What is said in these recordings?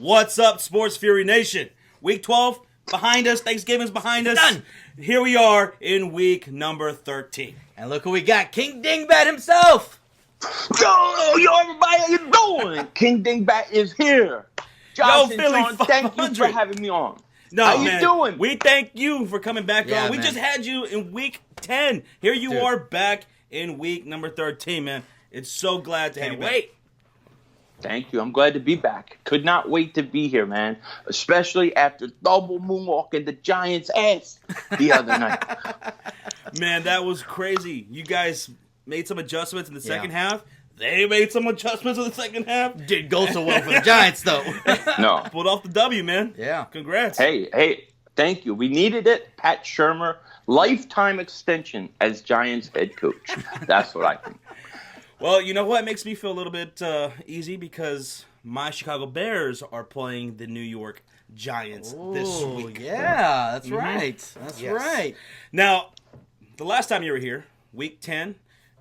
What's up, Sports Fury Nation? Week 12 behind us. Thanksgiving's behind us. Done. Here we are in week number 13. And look who we got. King Dingbat himself. Yo, everybody, how you doing? King Dingbat is here. Josh and Philly Shawn, thank you for having me on. No, how man, you doing? We thank you for coming back on. We man. just had you in week 10. Here you are back in week number 13, man. It's so glad to have you back. Thank you. I'm glad to be back. Could not wait to be here, man. Especially after double moonwalking the Giants' ass the other night. Man, that was crazy. You guys made some adjustments in the second half. They made some adjustments in the second half. Didn't go so well for the Giants, though. No. Pulled off the W, man. Yeah. Congrats. Hey, thank you. We needed it. Pat Shurmur, lifetime extension as Giants head coach. That's what I think. Well, you know what? It makes me feel a little bit easy because my Chicago Bears are playing the New York Giants this week. Yeah, that's right. That's right. Now, the last time you were here, week 10,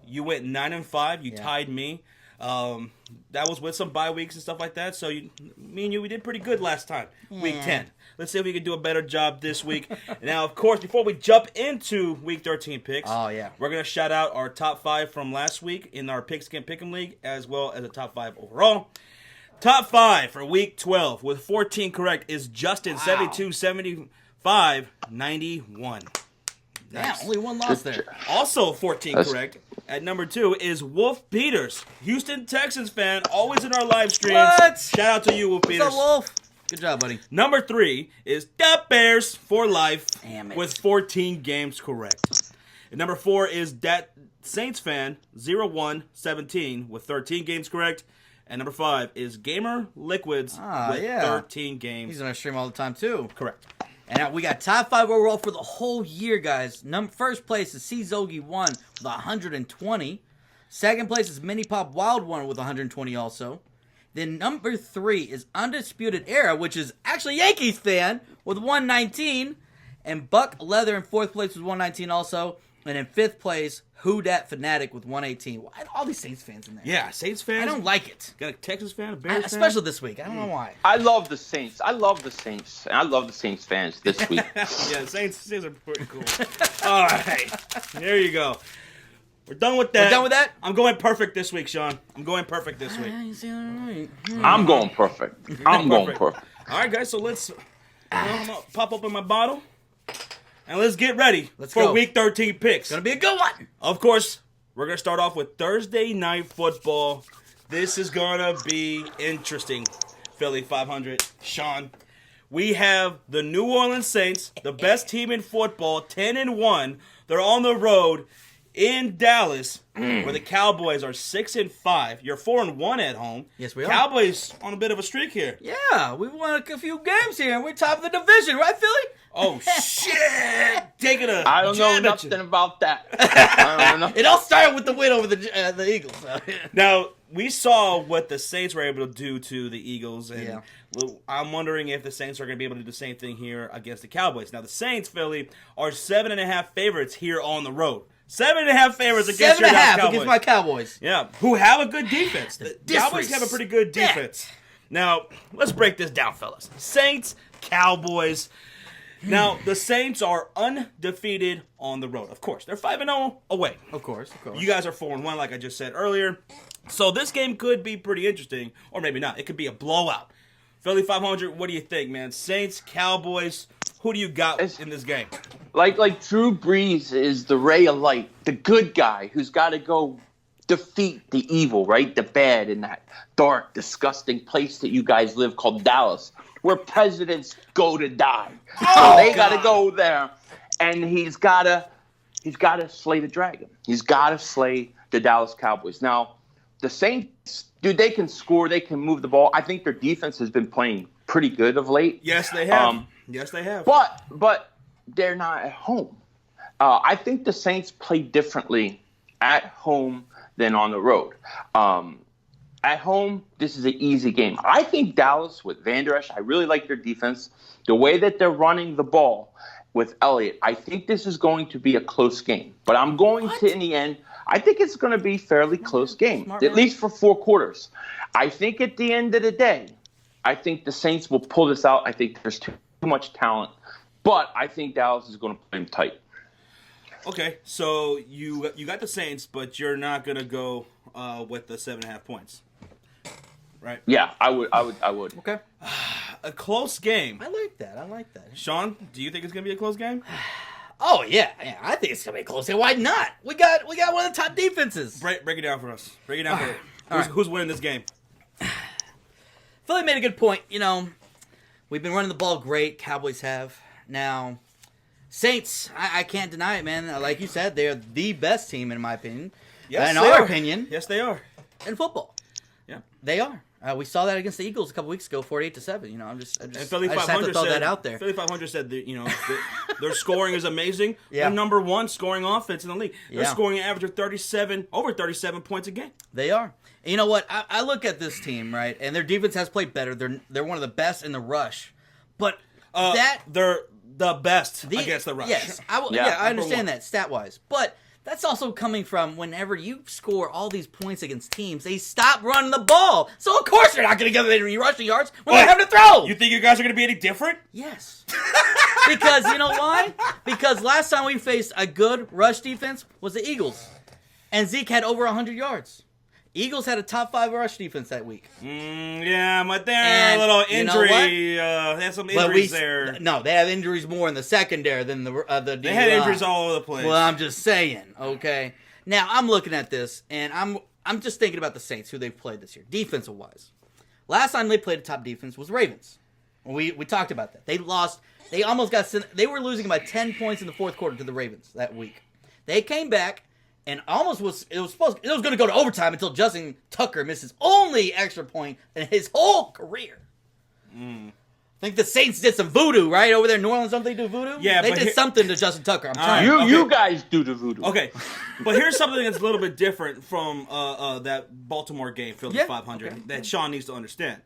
you went 9-5. You tied me. That was with some bye weeks and stuff like that. So me and you, we did pretty good last time, week 10. Let's see if we can do a better job this week. Now, of course, before we jump into week 13 picks, we're going to shout out our top 5 from last week in our Pigskin Pick'em League, as well as the top 5 overall. Top 5 for week 12 with 14 correct is Justin, 72, 75, 91. Damn, only one loss there. Also 14 correct at number 2 is Wolf Peters, Houston Texans fan, always in our live streams. What? Shout out to you, Wolf Peters. What's up, Wolf? Good job, buddy. Number 3 is the Bears for life. Damn it. With 14 games correct. And number 4 is that Saints fan, 0117 with 13 games correct. And number 5 is Gamer Liquids with 13 games. He's on our stream all the time, too. Correct. And now we got top 5 overall for the whole year, guys. First place is CZogi1 with 120. Second place is Mini Pop Wild One with 120 also. Then number 3 is Undisputed Era, which is actually Yankees fan, with 119. And Buck Leather in 4th place with 119 also. And in 5th place, Who Dat Fanatic with 118. Why all these Saints fans in there? Yeah, Saints fans. I don't like it. Got a Texas fan, a Bears fan? Especially this week. I don't know why. I love the Saints. And I love the Saints fans this week. Yeah, Saints are pretty cool. All right. There you go. We're done with that. We're done with that? I'm going perfect this week, Shawn. I'm going perfect this week. I'm going perfect. I'm going perfect. All right, guys, so let's I'm gonna pop open my bottle. And let's get ready for Week 13 picks. It's going to be a good one. Of course, we're going to start off with Thursday Night Football. This is going to be interesting. Philly 500. Shawn, we have the New Orleans Saints, the best team in football, 10-1. They're on the road in Dallas, where the Cowboys are 6-5. You're 4-1 at home. Yes, we are. Cowboys on a bit of a streak here. Yeah, we won a few games here, and we're top of the division, right, Philly? Oh, shit. Taking a I don't know jab at you. nothing about that. I don't know. It all started with the win over the Eagles. So. Now, we saw what the Saints were able to do to the Eagles, and I'm wondering if the Saints are going to be able to do the same thing here against the Cowboys. Now, the Saints, Philly, are 7.5 favorites here on the road. 7.5 favorites against your Cowboys. Against my Cowboys. Yeah, who have a good defense. The Cowboys have a pretty good defense. Now, let's break this down, fellas. Saints, Cowboys. Now, the Saints are undefeated on the road. Of course, they're 5-0 away. Of course. You guys are 4-1, like I just said earlier. So this game could be pretty interesting, or maybe not. It could be a blowout. Philly 500, what do you think, man? Saints, Cowboys, who do you got in this game? Like Drew Brees is the ray of light, the good guy who's got to go defeat the evil, right? The bad in that dark, disgusting place that you guys live called Dallas, where presidents go to die. So they got to go there, and he's got to slay the dragon. He's got to slay the Dallas Cowboys. Now, the Saints, dude, they can score, they can move the ball. I think their defense has been playing pretty good of late. Yes, they have. Yes, they have. But they're not at home. I think the Saints play differently at home than on the road. At home, this is an easy game. I think Dallas with Van Der Esch, I really like their defense. The way that they're running the ball with Elliott, I think this is going to be a close game. But I'm going to, in the end, I think it's going to be a fairly close game, at least for 4 quarters. I think at the end of the day, I think the Saints will pull this out. I think there's too much talent. But I think Dallas is going to play them tight. Okay, so you got the Saints, but you're not going to go with the 7.5 points. Right? Yeah, I would. Okay. A close game. I like that. Sean, do you think it's going to be a close game? Oh, yeah. I think it's going to be a close game. Why not? We got one of the top defenses. Break it down for us. Break it down for us. Who's winning this game? Philly made a good point. We've been running the ball great. Cowboys have. Now, Saints, I can't deny it, man. Like you said, they're the best team, in my opinion. Yes, in our opinion. Yes, they are. In football. Yeah. They are. We saw that against the Eagles a couple weeks ago, 48-7. I just and Philly have to throw that out there. Philly 500 said that, their scoring is amazing. Yeah. They're number one scoring offense in the league. They're Yeah. scoring an average of over 37 points a game. They are. And you know what? I look at this team, right, and their defense has played better. They're one of the best in the rush. But they're the best against the rush. Yes, I understand that stat-wise. But that's also coming from whenever you score all these points against teams, they stop running the ball. So, of course, you're not going to give them any rushing yards when they have to throw. You think you guys are going to be any different? Yes. Because, you know why? Because last time we faced a good rush defense was the Eagles. And Zeke had over 100 yards. Eagles had a top 5 rush defense that week. Yeah, but they're a little injury. They had some injuries there. No, they have injuries more in the secondary than the D-line. They had injuries all over the place. Well, I'm just saying, okay? Now, I'm looking at this, and I'm just thinking about the Saints, who they've played this year, defensive-wise. Last time they played a top defense was Ravens. We talked about that. They lost. They almost got. They were losing by 10 points in the fourth quarter to the Ravens that week. They came back. And it was going to go to overtime until Justin Tucker missed his only extra point in his whole career. I think the Saints did some voodoo, right? Over there in New Orleans, don't they do voodoo? Yeah, they did something to Justin Tucker. I'm trying. You guys do the voodoo. Okay, but here's something that's a little bit different from that Baltimore game, Philly 500, that Shawn needs to understand.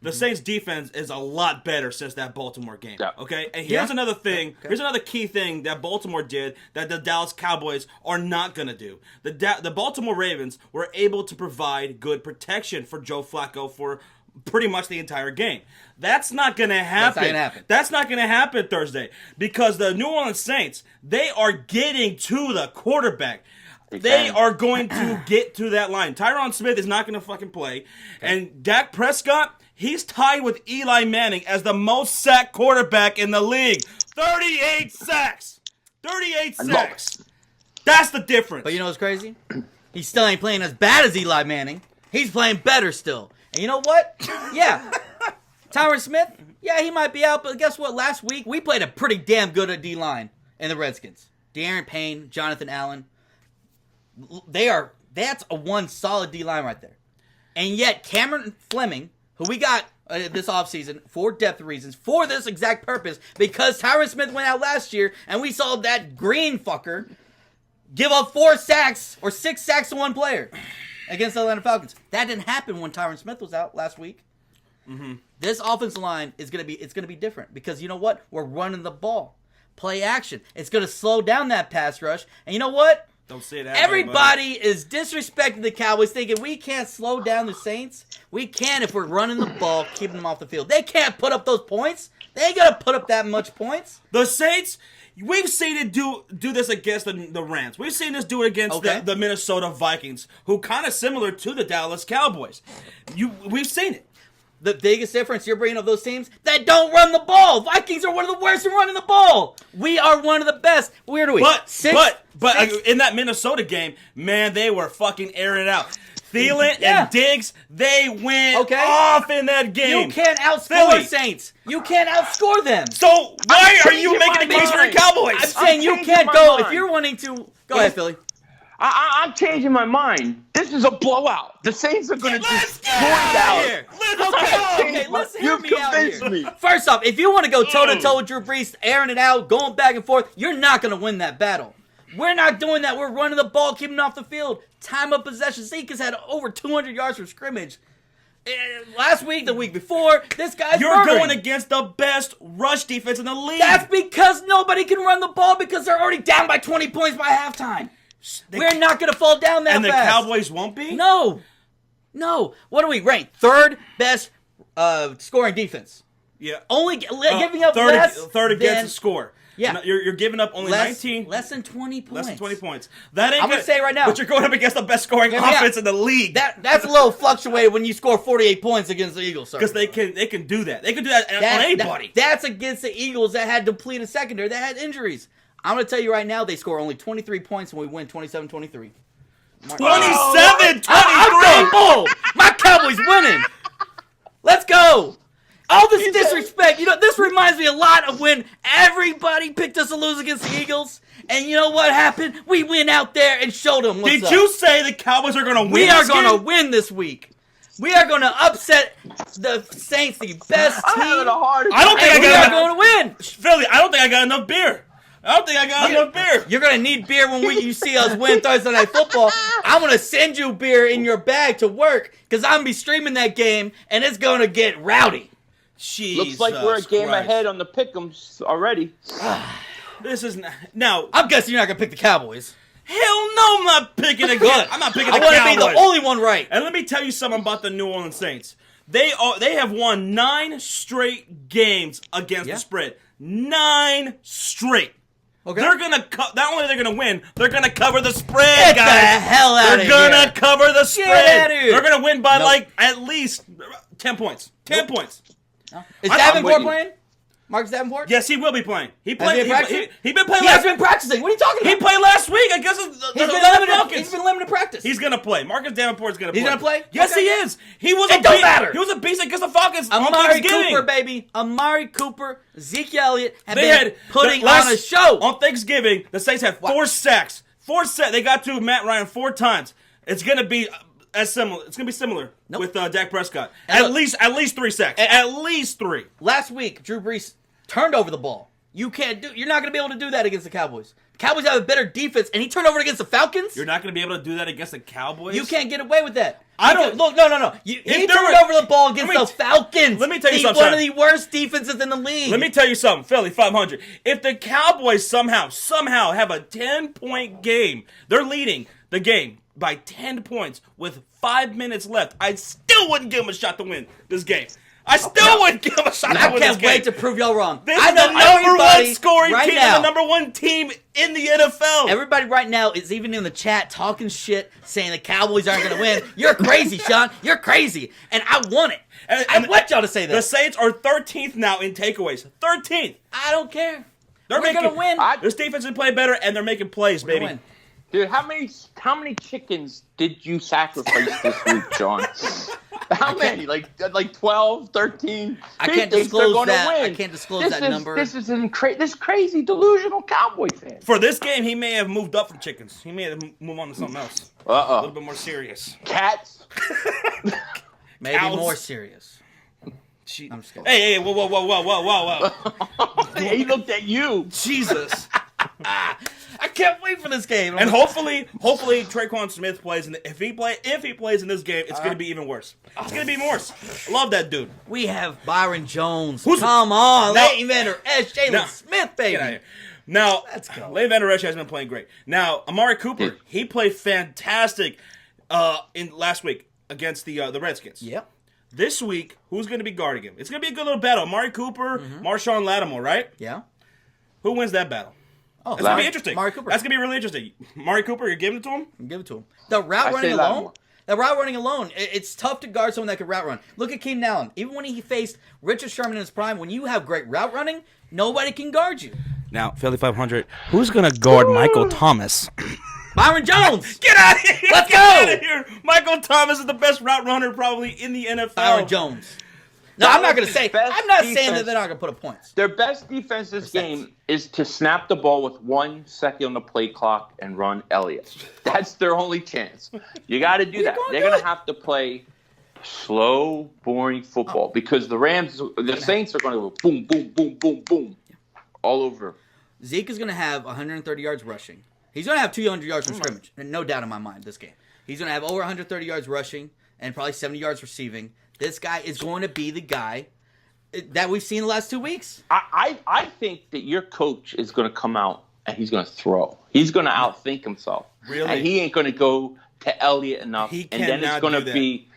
The Saints' defense is a lot better since that Baltimore game. Yeah. Okay, and here's another thing. Here's another key thing that Baltimore did that the Dallas Cowboys are not going to do. The Baltimore Ravens were able to provide good protection for Joe Flacco for pretty much the entire game. That's not going to happen. That's not going to happen Thursday because the New Orleans Saints, they are getting to the quarterback. They are going to get to that line. Tyron Smith is not going to fucking play. And Dak Prescott, he's tied with Eli Manning as the most sacked quarterback in the league. 38 sacks. 38 sacks. That's the difference. But you know what's crazy? He still ain't playing as bad as Eli Manning. He's playing better still. And you know what? Yeah. Tyron Smith, yeah, he might be out, but guess what? Last week, we played a pretty damn good D-line in the Redskins. De'Aaron Payne, Jonathan Allen. That's a one solid D-line right there. And yet, Cameron Fleming, who we got this offseason for depth reasons, for this exact purpose, because Tyron Smith went out last year, and we saw that green fucker give up 4 sacks or 6 sacks to one player against the Atlanta Falcons. That didn't happen when Tyron Smith was out last week. This offensive line is gonna be different because you know what? We're running the ball, play action. It's gonna slow down that pass rush, and you know what? Don't say that. Everybody is disrespecting the Cowboys, thinking we can't slow down the Saints. We can if we're running the ball, keeping them off the field. They can't put up those points. They ain't gonna put up that much points. The Saints. We've seen it do this against the Rams. We've seen this do it against the Minnesota Vikings, who kind of similar to the Dallas Cowboys. We've seen it. The biggest difference you're bringing of those teams that don't run the ball. Vikings are one of the worst at running the ball. We are one of the best. Where do we? But in that Minnesota game, man, they were fucking airing it out. Thielen and Diggs, they went off in that game. You can't outscore Saints. You can't outscore them. So why are you making the case for the Cowboys? I'm saying you can't go if you're wanting to. Go ahead, Philly. I'm changing my mind. This is a blowout. The Saints are going to destroy Dallas. Okay, let's hear me out here. First off, if you want to go toe-to-toe with Drew Brees, airing it out, going back and forth, you're not going to win that battle. We're not doing that. We're running the ball, keeping it off the field. Time of possession. Zeke has had over 200 yards from scrimmage. Last week, the week before, this guy's going against the best rush defense in the league. That's because nobody can run the ball because they're already down by 20 points by halftime. We're not going to fall down that fast. And the Cowboys won't be? No. What do we rank? Third best scoring defense. Yeah. Only giving up third less against than, the score. Yeah. You're giving up only 19. Less than 20 points. Less than 20 points. That ain't I'm going to say right now. But you're going up against the best scoring offense in the league. That's a little fluctuated when you score 48 points against the Eagles. Because they can do that. They can do that on anybody. That's against the Eagles that had depleted secondary, that had injuries. I'm going to tell you right now, they score only 23 points when we win 27-23. 27-23! I'm bold. My Cowboys winning. Let's go. All this disrespect. This reminds me a lot of when everybody picked us to lose against the Eagles. And you know what happened? We went out there and showed them what's up. Did you say the Cowboys are going to win We are going to win this week. We are going to upset the Saints, the best team. I'm having a hard time. I don't think I got We are going to win. Philly, I don't think I got enough beer. Enough beer. You're going to need beer when you see us win Thursday Night Football. I'm going to send you beer in your bag to work because I'm going to be streaming that game, and it's going to get rowdy. Looks like we're a game ahead on the pick'ems already. This is now. I'm guessing you're not going to pick the Cowboys. Hell no, I'm not picking the Good. I'm not picking the I Cowboys. want to be the only one right. And let me tell you something about the New Orleans Saints. They have won 9 straight games against the spread. 9 straight. Okay. They're gonna not only they're gonna win, they're gonna cover the spread, Get guys. the hell out of here. They're gonna cover the spread. Get out of here. They're gonna win by at least 10 points. 10 points. Is Davenport playing? Marcus Davenport? Yes, he will be playing. He played. Has he been practicing? He been playing. He has been practicing. What are you talking about? He played last week. I guess He's been limited practice. He's gonna play. Marcus Davenport's gonna play. He's gonna play? Yes, Okay. he is. He was It don't matter. He was a beast against the Falcons on Amari Thanksgiving. Cooper, baby. Amari Cooper, Zeke Elliott have been putting on a show. On Thanksgiving, the Saints had 4 sacks. 4 sacks. They got to Matt Ryan 4 times. It's gonna be similar. It's gonna be similar with Dak Prescott. At least 3 sacks. At least 3. Last week, Drew Brees turned over the ball. You're not going to be able to do that against the Cowboys. The Cowboys have a better defense, and he turned over against the Falcons? You're not going to be able to do that against the Cowboys? You can't get away with that. Look, no. He turned over the ball against the Falcons. Let me tell you something. One of the worst defenses in the league. Let me tell you something, Philly 500. If the Cowboys somehow have a 10-point game, they're leading the game by 10 points with 5 minutes left, I still wouldn't give them a shot to win this game. I still wouldn't give them a shot to win this game. I can't wait to prove y'all wrong. This is the number 1 scoring team and the number 1 team in the NFL. Everybody right now is even in the chat talking shit, saying the Cowboys aren't going to win. You're crazy, Shawn. You're crazy. And I want it. I want y'all to say that. The Saints are 13th now in takeaways. 13th. I don't care. We're going to win. This defense is playing better, and they're making plays, baby. Win. Dude, how many chickens did you sacrifice this week, Shawn? How many? Like 12, 13? I can't disclose that. I can't disclose that number. This is this crazy delusional Cowboy fan. For this game, he may have moved up from chickens. He may have moved on to something else. A little bit more serious. Cats? Maybe Cows. more serious. I'm just kidding. Hey, whoa. He looked at you. Jesus. I can't wait for this game. And hopefully Traquan Smith plays. And if he plays in this game, it's going to be even worse. It's going to be worse. I love that dude. We have Byron Jones. Come on, Leighton Vander Esch, Jalen Smith, baby. Now, let's go. Leighton Vander Esch has been playing great. Now, Amari Cooper, he played fantastic in last week against the Redskins. Yep. This week, who's going to be guarding him? It's going to be a good little battle. Amari Cooper, Marshawn Lattimore, right? Yeah. Who wins that battle? Oh, that's going to be interesting. Amari Cooper. That's going to be really interesting. Amari Cooper, you're giving it to him? Give it to him. The route running alone, it's tough to guard someone that can route run. Look at Keenan Allen. Even when he faced Richard Sherman in his prime, when you have great route running, nobody can guard you. Now, Philly 500, who's going to guard Michael Thomas? Byron Jones. Get out of here. Let's Get go. out of here. Michael Thomas is the best route runner probably in the NFL. Byron Jones. No, I'm not going to say. I'm not saying that they're not going to put up points. Their best defense this game is to snap the ball with 1 second on the play clock and run Elliott. That's their only chance. You got to do that. They're going to have to play slow, boring football because the Saints are going to go boom, boom, boom, boom, boom all over. Zeke is going to have 130 yards rushing. He's going to have 200 yards from scrimmage. No doubt in my mind this game. He's going to have over 130 yards rushing and probably 70 yards receiving. This guy is going to be the guy that we've seen the last 2 weeks. I think that your coach is going to come out and he's going to throw. He's going to outthink himself. Really? And he ain't going to go to Elliott enough. And then it's going to be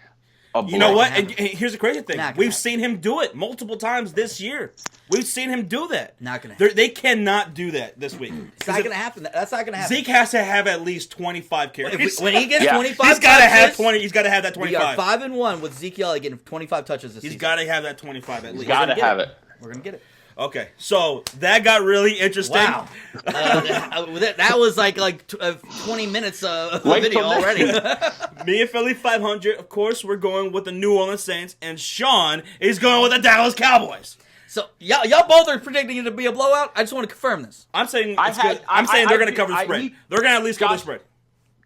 You know what? And here's the crazy thing. We've happen. seen him do it multiple times this year. We've seen him do that. Not going to happen. They cannot do that this week. It's not going to happen. That's not going to happen. Zeke has to have at least 25 carries. When he gets 25 he's got to have touches, 20. He's got to have that 25. We are 5-1 with Zeke Elliott getting 25 touches this season. He's got to have that 25 at least. Got to have it. We're going to get it. Okay, so that really interesting. Wow. That was like 20 minutes of Right video from already. Me and Philly 500, of course, we're going with the New Orleans Saints, and Shawn is going with the Dallas Cowboys. So y'all both are predicting it to be a blowout. I just want to confirm this. I'm saying it's good. I'm saying they're going to cover the spread. They're going to at least cover the spread.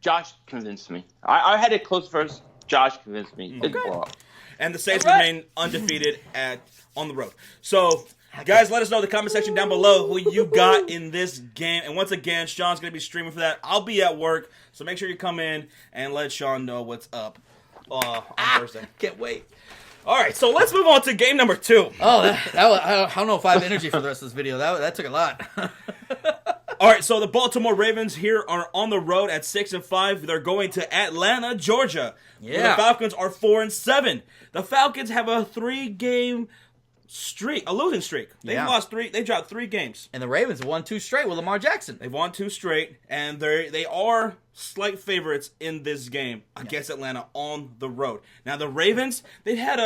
Josh convinced me. I had it close first. Josh convinced me. It's a blowout. And the Saints remain undefeated on the road. So, guys, let us know in the comment section down below who you got in this game. And once again, Shawn's going to be streaming for that. I'll be at work, so make sure you come in and let Shawn know what's up on Thursday. Can't wait. All right, so let's move on to game number 2. Oh, that was, I don't know if I have energy for the rest of this video. That took a lot. All right, so the Baltimore Ravens here are on the road at 6-5. They're going to Atlanta, Georgia. Yeah. The Falcons are 4-7. The Falcons have a 3-game streak, a losing streak. They dropped 3 games. And the Ravens won 2 straight with Lamar Jackson. They've won 2 straight, and they are slight favorites in this game against Atlanta on the road. Now, the Ravens, they've had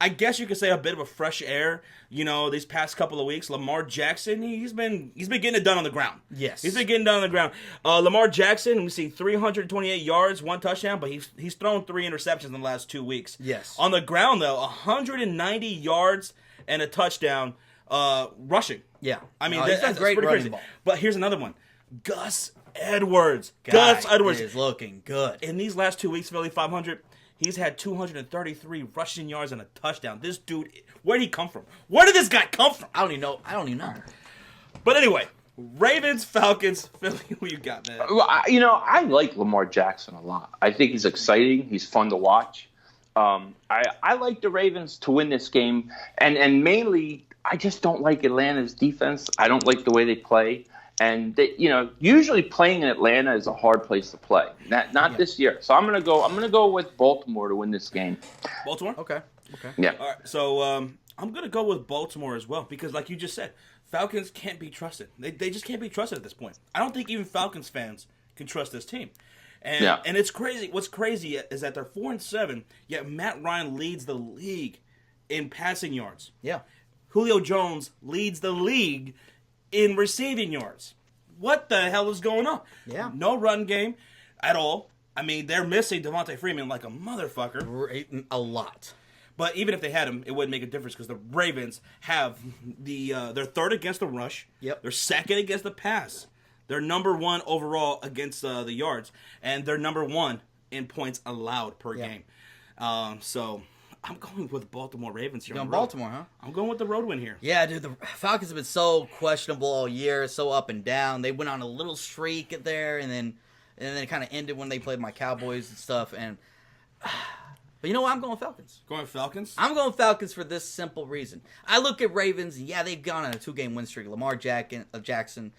I guess you could say a bit of a fresh air, these past couple of weeks. Lamar Jackson, he's been getting it done on the ground. Yes. He's been getting done on the ground. Lamar Jackson, we see 328 yards, 1 touchdown, but he's thrown 3 interceptions in the last 2 weeks. Yes. On the ground, though, 190 yards and a touchdown rushing. Yeah. I mean, he's that's great pretty running crazy. ball. But here's another one. Gus Edwards. Gus Edwards is looking good. In these last 2 weeks, Philly 500, he's had 233 rushing yards and a touchdown. This dude, where did he come from? Where did this guy come from? I don't even know. But anyway, Ravens, Falcons, Philly, who you got, man? I like Lamar Jackson a lot. I think he's exciting. He's fun to watch. I like the Ravens to win this game, and mainly I just don't like Atlanta's defense. I don't like the way they play, and usually playing in Atlanta is a hard place to play. Not this year. So I'm gonna go with Baltimore to win this game. Baltimore? Okay. Yeah. All right, so I'm going to go with Baltimore as well because, like you just said, Falcons can't be trusted. They just can't be trusted at this point. I don't think even Falcons fans can trust this team. And it's crazy. What's crazy is that they're 4-7, yet Matt Ryan leads the league in passing yards. Yeah. Julio Jones leads the league in receiving yards. What the hell is going on? Yeah. No run game at all. I mean, they're missing Devontae Freeman like a motherfucker. A lot. But even if they had him, it wouldn't make a difference because the Ravens have they're third against the rush. Yep. They're second against the pass. They're number 1 overall against the yards, and they're number 1 in points allowed per game. So I'm going with Baltimore Ravens here. You're going Baltimore, huh? I'm going with the road win here. Yeah, dude, the Falcons have been so questionable all year, so up and down. They went on a little streak there, and then it kind of ended when they played my Cowboys and stuff. But you know what? I'm going Falcons. Going Falcons? I'm going Falcons for this simple reason. I look at Ravens, and they've gone on a 2-game win streak. Lamar Jackson,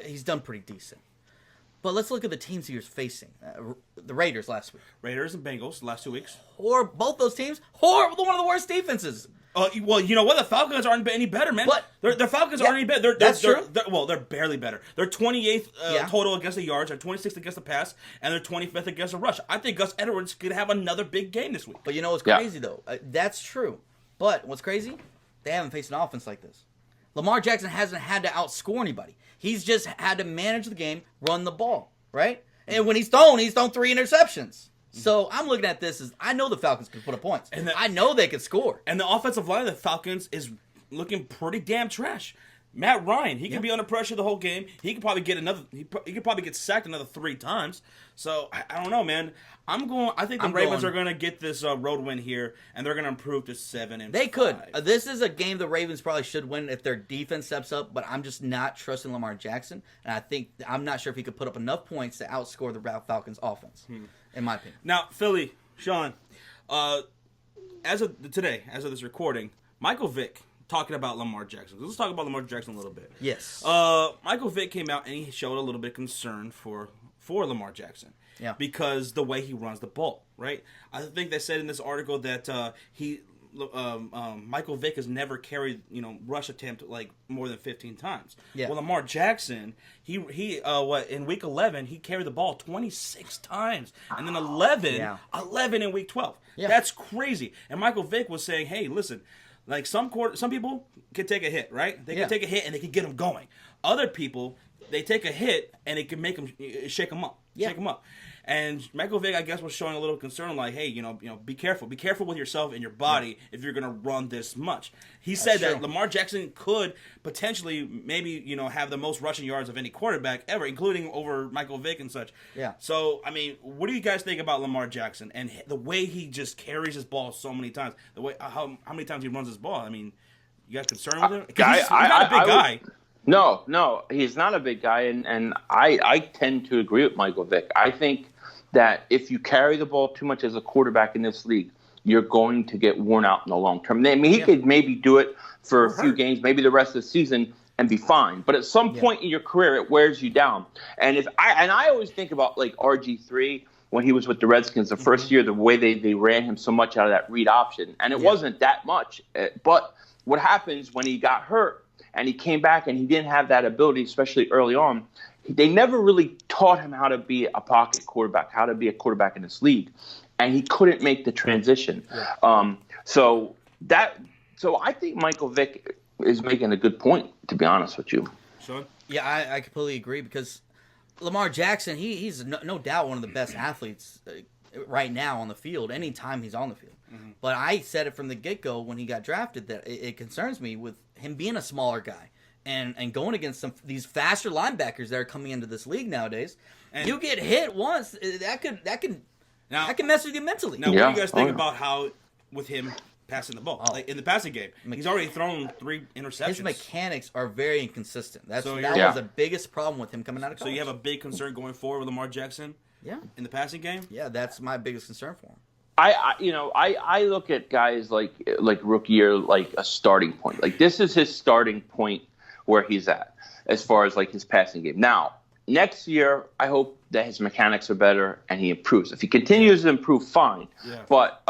he's done pretty decent. But let's look at the teams he was facing. The Raiders last week. Raiders and Bengals the last 2 weeks. Or both those teams. Horrible, one of the worst defenses. Well, you know what? The Falcons aren't any better, man. But the Falcons aren't any better. That's true. They're barely better. They're 28th total against the yards. They're 26th against the pass, and they're 25th against the rush. I think Gus Edwards could have another big game this week. But you know what's crazy, though? That's true. But what's crazy? They haven't faced an offense like this. Lamar Jackson hasn't had to outscore anybody. He's just had to manage the game, run the ball, right? And when he's thrown 3 interceptions. So I'm looking at this as I know the Falcons can put up points. And I know they can score. And the offensive line of the Falcons is looking pretty damn trash. Matt Ryan, he can be under pressure the whole game. He could probably get he could probably get sacked another 3 times. So I don't know, man. I think the Ravens are going to get this road win here, and they're going to improve to 7-5. They could. This is a game the Ravens probably should win if their defense steps up. But I'm just not trusting Lamar Jackson, and I'm not sure if he could put up enough points to outscore the Falcons' offense, in my opinion. Now, Philly, Shawn, as of this recording, Michael Vick talking about Lamar Jackson. Let's talk about Lamar Jackson a little bit. Yes. Michael Vick came out and he showed a little bit of concern for for Lamar Jackson. Yeah. Because the way he runs the ball, right? I think they said in this article that Michael Vick has never carried, rush attempt like more than 15 times. Yeah. Well, Lamar Jackson, he in week 11 he carried the ball 26 times, and then 11 in week 12. Yeah. That's crazy. And Michael Vick was saying, "Hey, listen, like some people can take a hit, right? They can take a hit and they can get them going. Other people, they take a hit and it can make them shake them up, And Michael Vick, I guess, was showing a little concern, like, hey, be careful. Be careful with yourself and your body if you're going to run this much. He said that Lamar Jackson could potentially maybe, have the most rushing yards of any quarterback ever, including over Michael Vick and such. Yeah. So, I mean, what do you guys think about Lamar Jackson and the way he just carries his ball so many times? The way how many times he runs his ball? I mean, you got concern with him? He's not a big guy. No, he's not a big guy, and I tend to agree with Michael Vick. I think that if you carry the ball too much as a quarterback in this league, you're going to get worn out in the long term. I mean, he could maybe do it for a few games, maybe the rest of the season, and be fine. But at some point in your career, it wears you down. And I always think about like RG3 when he was with the Redskins the first year, the way they ran him so much out of that read option, and it wasn't that much. But what happens when he got hurt and he came back and he didn't have that ability, especially early on? They never really taught him how to be a pocket quarterback, how to be a quarterback in this league, and he couldn't make the transition. Yeah. So I think Michael Vick is making a good point, to be honest with you. Shawn? Yeah, I completely agree because Lamar Jackson, he's no doubt one of the best athletes right now on the field, anytime he's on the field. Mm-hmm. But I said it from the get-go when he got drafted that it concerns me with him being a smaller guy. And going against these faster linebackers that are coming into this league nowadays, and you get hit once, that can mess with you mentally. Now, what do you guys think about how with him passing the ball, like in the passing game, he's already thrown 3 interceptions. His mechanics are very inconsistent. That was the biggest problem with him coming out of college. So you have a big concern going forward with Lamar Jackson, in the passing game. Yeah, that's my biggest concern for him. I look at guys like rookie year like a starting point. Like this is his starting point where he's at as far as like his passing game. Now, next year, I hope that his mechanics are better and he improves. If he continues to improve, fine. Yeah. But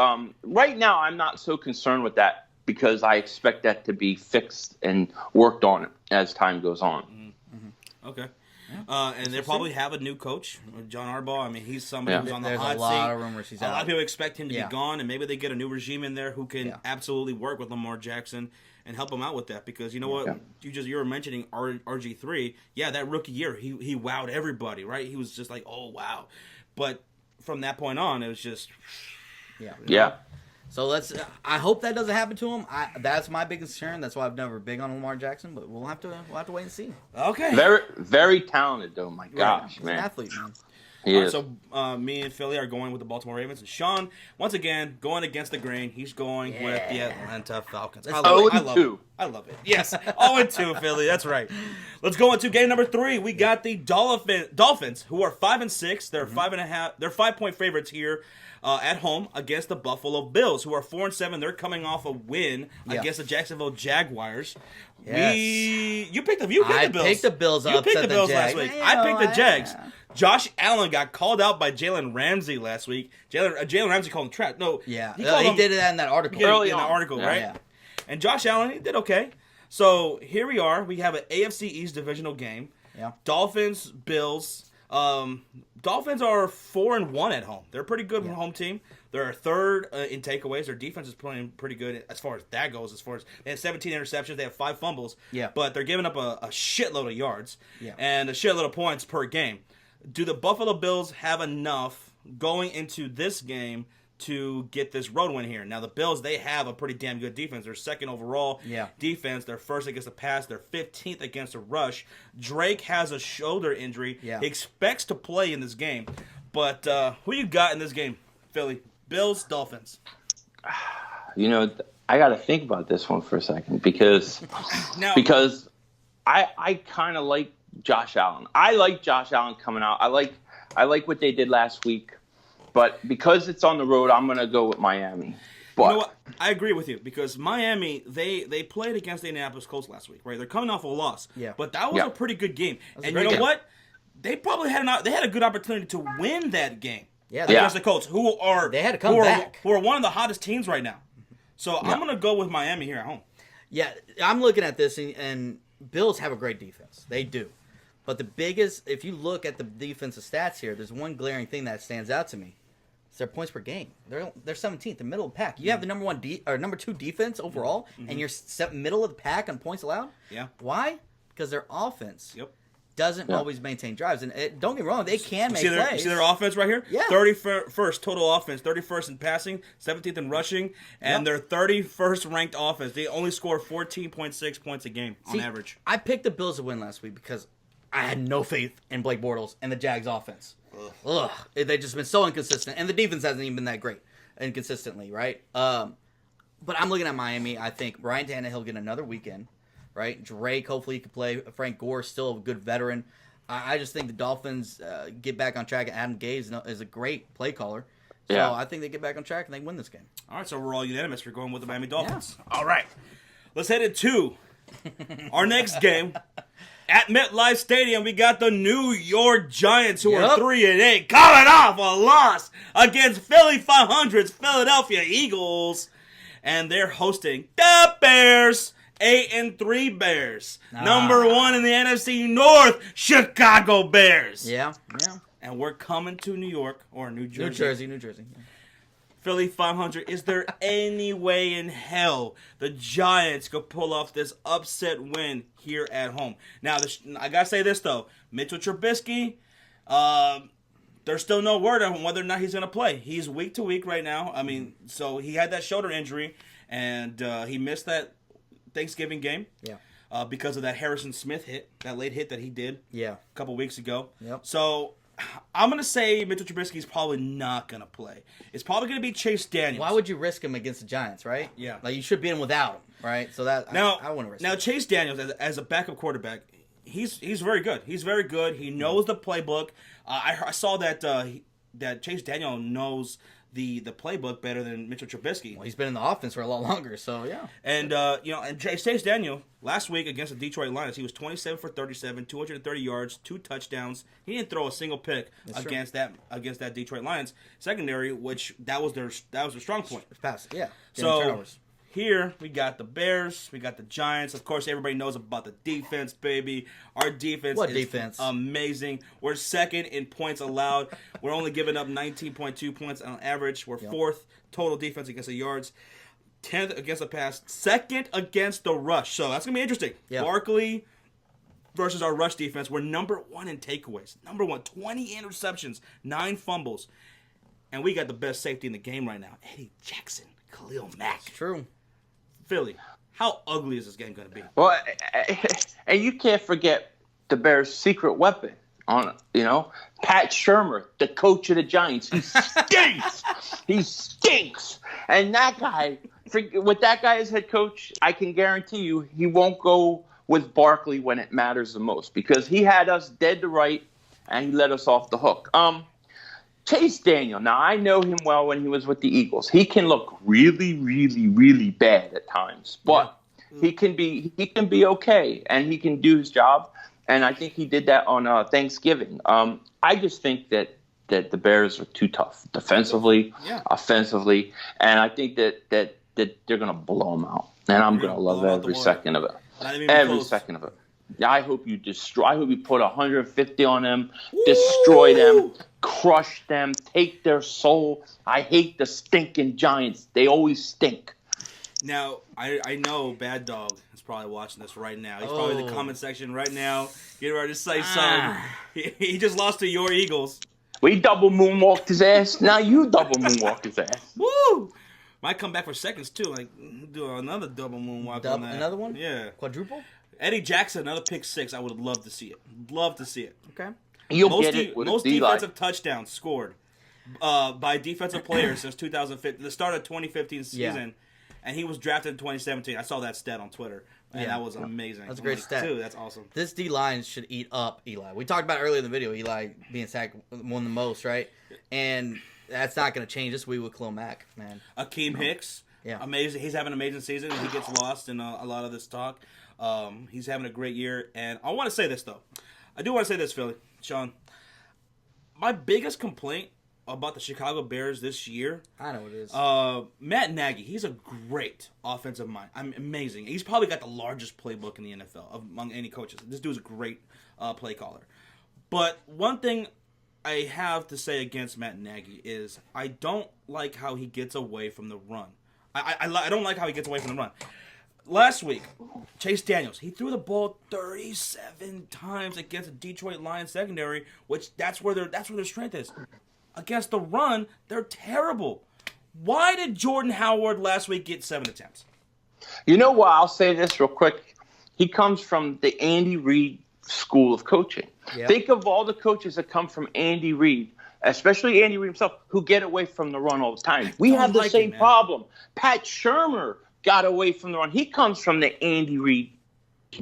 right now, I'm not so concerned with that because I expect that to be fixed and worked on as time goes on. Mm-hmm. Okay. And they probably have a new coach, John Harbaugh. I mean, he's somebody who's on the hot seat. There's a lot of rumors he's out. A lot of people expect him to be gone, and maybe they get a new regime in there who can absolutely work with Lamar Jackson and help him out with that. Because you know what, you were mentioning RG3. Yeah, that rookie year, he wowed everybody, right? He was just like, oh wow. But from that point on, it was just yeah. So I hope that doesn't happen to him. That's my biggest concern. That's why I've never been on Lamar Jackson. But we'll have to wait and see. Okay. Very, very talented though. My gosh, He's an athlete, man. Right, so me and Philly are going with the Baltimore Ravens, and Shawn, once again, going against the grain. He's going with the Atlanta Falcons. I love it. Yes, 0-2, Philly. That's right. Let's go into game number 3. We got the Dolphins, who are 5-6. They're 5.5. They're 5-point favorites here at home against the Buffalo Bills, who are 4-7. They're coming off a win against the Jacksonville Jaguars. Yes. You picked the Bills. I picked the Bills. You picked the Bills last week. I picked the Jags. Josh Allen got called out by Jalen Ramsey last week. Jalen Ramsey called him trash. No, he did it in that article. Early in the article, right? Yeah. And Josh Allen, he did okay. So here we are. We have an AFC East divisional game. Yeah. Dolphins, Bills. Dolphins are 4-1 at home. They're a pretty good home team. They're third in takeaways. Their defense is playing pretty good as far as that goes. As far as they have 17 interceptions, they have 5 fumbles. Yeah. But they're giving up a shitload of yards and a shitload of points per game. Do the Buffalo Bills have enough going into this game to get this road win here? Now, the Bills, they have a pretty damn good defense. They're second overall defense. They're first against the pass. They're 15th against the rush. Drake has a shoulder injury. Yeah. He expects to play in this game. But who you got in this game, Philly? Bills, Dolphins. I got to think about this one for a second because I kind of like Josh Allen. I like Josh Allen coming out. I like what they did last week. But because it's on the road, I'm going to go with Miami. But you know what? I agree with you because Miami, they played against the Indianapolis Colts last week, right? They're coming off a loss. Yeah. But that was a pretty good game. And you know what? they probably had a good opportunity to win that game. Yeah, against the Colts, they had to come back. Who are one of the hottest teams right now. So I'm going to go with Miami here at home. Yeah, I'm looking at this, and Bills have a great defense. They do. But the biggest, if you look at the defensive stats here, there's one glaring thing that stands out to me. It's their points per game. They're 17th, the middle of the pack. You have the number 2 defense overall, and you're middle of the pack on points allowed. Yeah. Why? Because their offense doesn't always maintain drives. And don't get me wrong, they can make plays. See their offense right here? Yeah. 31st total offense, 31st in passing, 17th in rushing, and their 31st ranked offense. They only score 14.6 points a game on average. I picked the Bills to win last week because I had no faith in Blake Bortles and the Jags offense. Ugh. They've just been so inconsistent. And the defense hasn't even been that great inconsistently, right? But I'm looking at Miami. I think Ryan Tannehill get another weekend. Right, Drake, hopefully he can play. Frank Gore, still a good veteran. I just think the Dolphins get back on track. Adam Gase is a great play caller. So I think they get back on track and they win this game. All right, so we're all unanimous. We're going with the Miami Dolphins. Yeah. All right, let's head into our next game. At MetLife Stadium, we got the New York Giants, who are 3-8, coming off a loss against Philly 500's Philadelphia Eagles. And they're hosting the Bears. 8-3 Bears. Number 1 in the NFC North, Chicago Bears. Yeah. And we're coming to New York or New Jersey. New Jersey. Yeah. Philly 500. Is there any way in hell the Giants could pull off this upset win here at home? Now, I got to say this, though. Mitchell Trubisky, there's still no word on whether or not he's going to play. He's week to week right now. I mean, so he had that shoulder injury, and he missed that Thanksgiving game because of that Harrison Smith hit, that late hit that he did a couple weeks ago. Yep. So I'm going to say Mitchell Trubisky is probably not going to play. It's probably going to be Chase Daniels. Why would you risk him against the Giants, right? Yeah. Like you should be in without him, right? So that I wouldn't risk him. Now Chase Daniels, as a backup quarterback, he's very good. He's very good. He knows the playbook. I saw that that Chase Daniel knows the playbook better than Mitchell Trubisky. Well, he's been in the offense for a lot longer, so yeah. And and Chase Daniel last week against the Detroit Lions, he was 27 for 37, 230 yards, 2 touchdowns. He didn't throw a single pick against that Detroit Lions secondary, which that was their strong point. Pass, yeah. So turnovers. Here we got the Bears, we got the Giants. Of course, everybody knows about the defense, baby. Our defense is amazing. We're second in points allowed. We're only giving up 19.2 points on average. We're fourth total defense against the yards, 10th against the pass, second against the rush. So that's gonna be interesting. Yep. Barkley versus our rush defense. We're number 1 in takeaways. Number 1, 20 interceptions, 9 fumbles, and we got the best safety in the game right now, Eddie Jackson, Khalil Mack. It's true. Philly, how ugly is this game going to be? Well, and you can't forget the Bears' secret weapon. Pat Shurmur, the coach of the Giants. He stinks. He stinks. And that guy, with that guy as head coach, I can guarantee you he won't go with Barkley when it matters the most because he had us dead to right and he let us off the hook. Chase Daniel, now I know him well when he was with the Eagles. He can look really, really, really bad at times, but he can be okay and he can do his job. And I think he did that on Thanksgiving. I just think that the Bears are too tough defensively, offensively, and I think that they're going to blow them out. And I'm going to love every second of it. Every second of it. I hope you put 150 on them, destroy them, crush them, take their soul. I hate the stinking Giants. They always stink. Now, I know Bad Dog is probably watching this right now. He's probably in the comment section right now. Get ready to say something. He just lost to your Eagles. We double moonwalked his ass. Now you double moonwalk his ass. Woo! Might come back for seconds, too. Like, do another double moonwalk on that. Another one? Yeah. Quadruple? Eddie Jackson, another pick 6. I would love to see it. Love to see it. Okay. Most defensive touchdowns scored by defensive players since 2015, the start of 2015 season, and he was drafted in 2017. I saw that stat on Twitter, and that was amazing. That's a great stat. Dude, that's awesome. This D-line should eat up Eli. We talked about earlier in the video, Eli being sacked one the most, right? And that's not going to change this week with Khalil Mack, man. Akeem Hicks, amazing. He's having an amazing season. He gets lost in a lot of this talk. He's having a great year, and I want to say this though. I do want to say this, Philly, Sean. My biggest complaint about the Chicago Bears this year. I know what it is. Matt Nagy, he's a great offensive mind. Amazing. He's probably got the largest playbook in the NFL among any coaches. This dude's a great play caller. But one thing I have to say against Matt Nagy is I don't like how he gets away from the run. I don't like how he gets away from the run. Last week, Chase Daniels, he threw the ball 37 times against the Detroit Lions secondary, which that's where their strength is. Against the run, they're terrible. Why did Jordan Howard last week get 7 attempts? You know what? I'll say this real quick. He comes from the Andy Reid school of coaching. Yep. Think of all the coaches that come from Andy Reid, especially Andy Reid himself, who get away from the run all the time. We have the same problem. Pat Shurmur got away from the run. He comes from the Andy Reid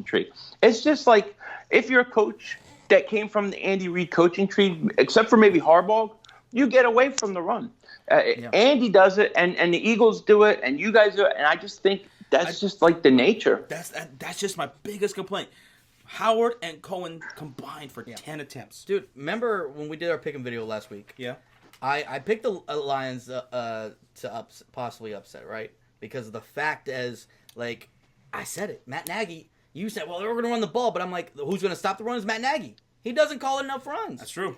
tree. It's just like if you're a coach that came from the Andy Reid coaching tree, except for maybe Harbaugh, you get away from the run. Andy does it, and the Eagles do it, and you guys do it, and I just think that's just like the nature. That's just my biggest complaint. Howard and Cohen combined for 10 attempts. Dude, remember when we did our pick 'em video last week? Yeah. I picked the Lions to possibly upset, right? Because of the fact as, like, I said it. Matt Nagy, you said, well, they're going to run the ball, but I'm like, who's going to stop the run is Matt Nagy. He doesn't call enough runs. That's true.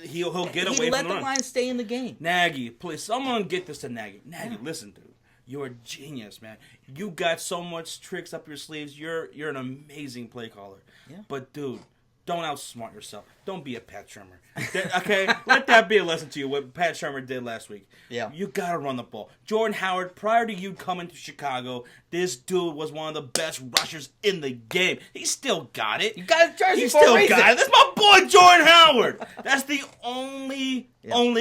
He'll get away from the run. He let the Lions stay in the game. Nagy, please, someone get this to Nagy. Nagy, listen, dude. You're a genius, man. You got so much tricks up your sleeves. You're an amazing play caller. Yeah. But, dude, don't outsmart yourself. Don't be a Pat Shurmur. Okay? Let that be a lesson to you, what Pat Shurmur did last week. Yeah. You got to run the ball. Jordan Howard, prior to you coming to Chicago, this dude was one of the best rushers in the game. He still got it. You got his jersey He still got it. That's my boy, Jordan Howard. That's the only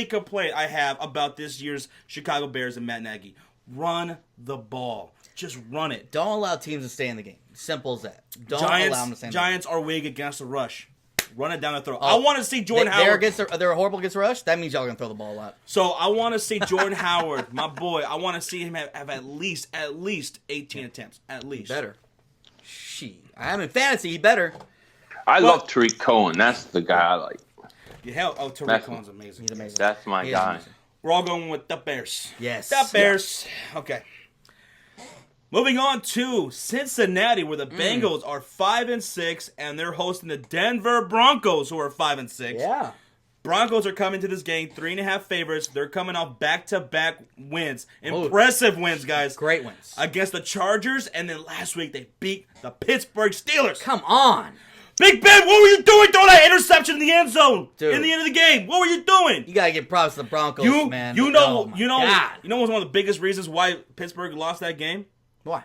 complaint I have about this year's Chicago Bears and Matt Nagy. Run the ball. Just run it. Don't allow teams to stay in the game. Simple as that. Don't allow them to stay in the game. Giants are weak against the rush. Run it down the throat. I want to see Jordan Howard. They're horrible against the rush? That means y'all going to throw the ball a lot. So I want to see Jordan Howard, my boy. I want to see him have at least 18 attempts. At least. Better. I am in fantasy. He better. I love Tariq Cohen. That's the guy I like. Tariq Cohen's amazing. He's amazing. That's my guy. Amazing. We're all going with the Bears. Yes. The Bears. Yeah. Okay. Moving on to Cincinnati, where the Bengals are 5-6, and they're hosting the Denver Broncos, who are 5-6. Yeah. Broncos are coming to this game 3.5 favorites. They're coming off back-to-back wins. Impressive wins, guys. Great wins. Against the Chargers, and then last week they beat the Pittsburgh Steelers. Come on. Big Ben, what were you doing throwing that interception in the end zone? Dude. In the end of the game? What were you doing? You got to give props to the Broncos, man. You know what was one of the biggest reasons why Pittsburgh lost that game? Why?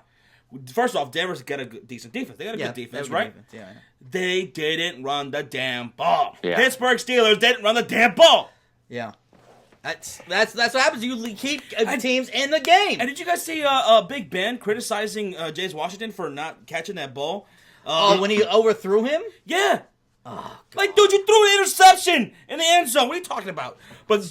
First off, Denver's got a decent defense. They got a good defense, right? Yeah. They didn't run the damn ball. Yeah. Pittsburgh Steelers didn't run the damn ball. Yeah. That's what happens. You keep teams in the game. And did you guys see Big Ben criticizing James Washington for not catching that ball? When he overthrew him? Yeah. Oh, like, dude, you threw an interception in the end zone. What are you talking about? But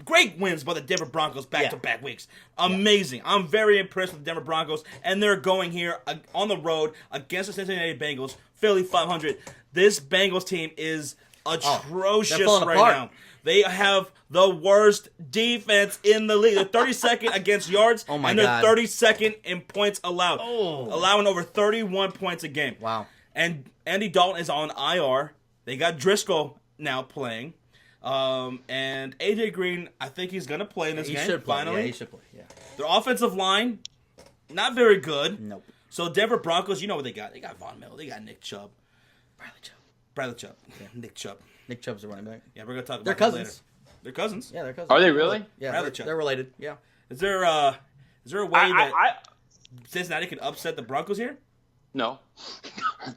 great wins by the Denver Broncos back-to-back weeks. Amazing. Yeah. I'm very impressed with the Denver Broncos, and they're going here on the road against the Cincinnati Bengals, Philly 500. This Bengals team is atrocious right now. They have the worst defense in the league. They're 32nd against yards, and they're 32nd in points allowed, allowing over 31 points a game. Wow. And Andy Dalton is on IR. They got Driscoll now playing. And AJ Green, I think he's going to play in this game. Should play. Finally. Yeah, he should play. Yeah. Their offensive line, not very good. Nope. So Denver Broncos, you know what they got. They got Von Miller. They got Nick Chubb. Bradley Chubb. Yeah. Nick Chubb. Nick Chubb's a running back. Yeah, we're going to talk about They're that cousins. later. They're cousins? Yeah, they're cousins. Are they really? Yeah, they're related. Yeah. Is there a way that Cincinnati can upset the Broncos here? No.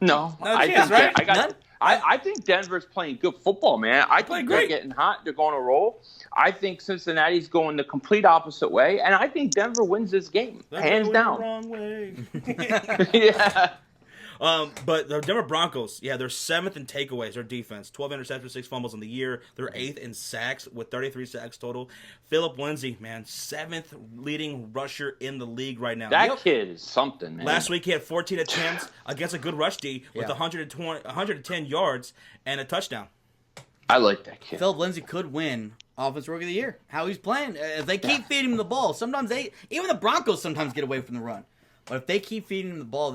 Not a chance, right? I think Denver's playing good football, man. I think they're getting hot. They're going to roll. I think Cincinnati's going the complete opposite way, and I think Denver wins this game, hands down. The wrong way. Yeah. But the Denver Broncos, they're 7th in takeaways. Their defense, 12 interceptions, 6 fumbles on the year. They're 8th in sacks with 33 sacks total. Phillip Lindsay, man, 7th leading rusher in the league right now. That kid is something, man. Last week he had 14 attempts against a good rush D with 110 yards and a touchdown. I like that kid. Phillip Lindsay could win Offensive Rookie of the Year. How he's playing. If they keep feeding him the ball, sometimes even the Broncos sometimes get away from the run. But if they keep feeding him the ball,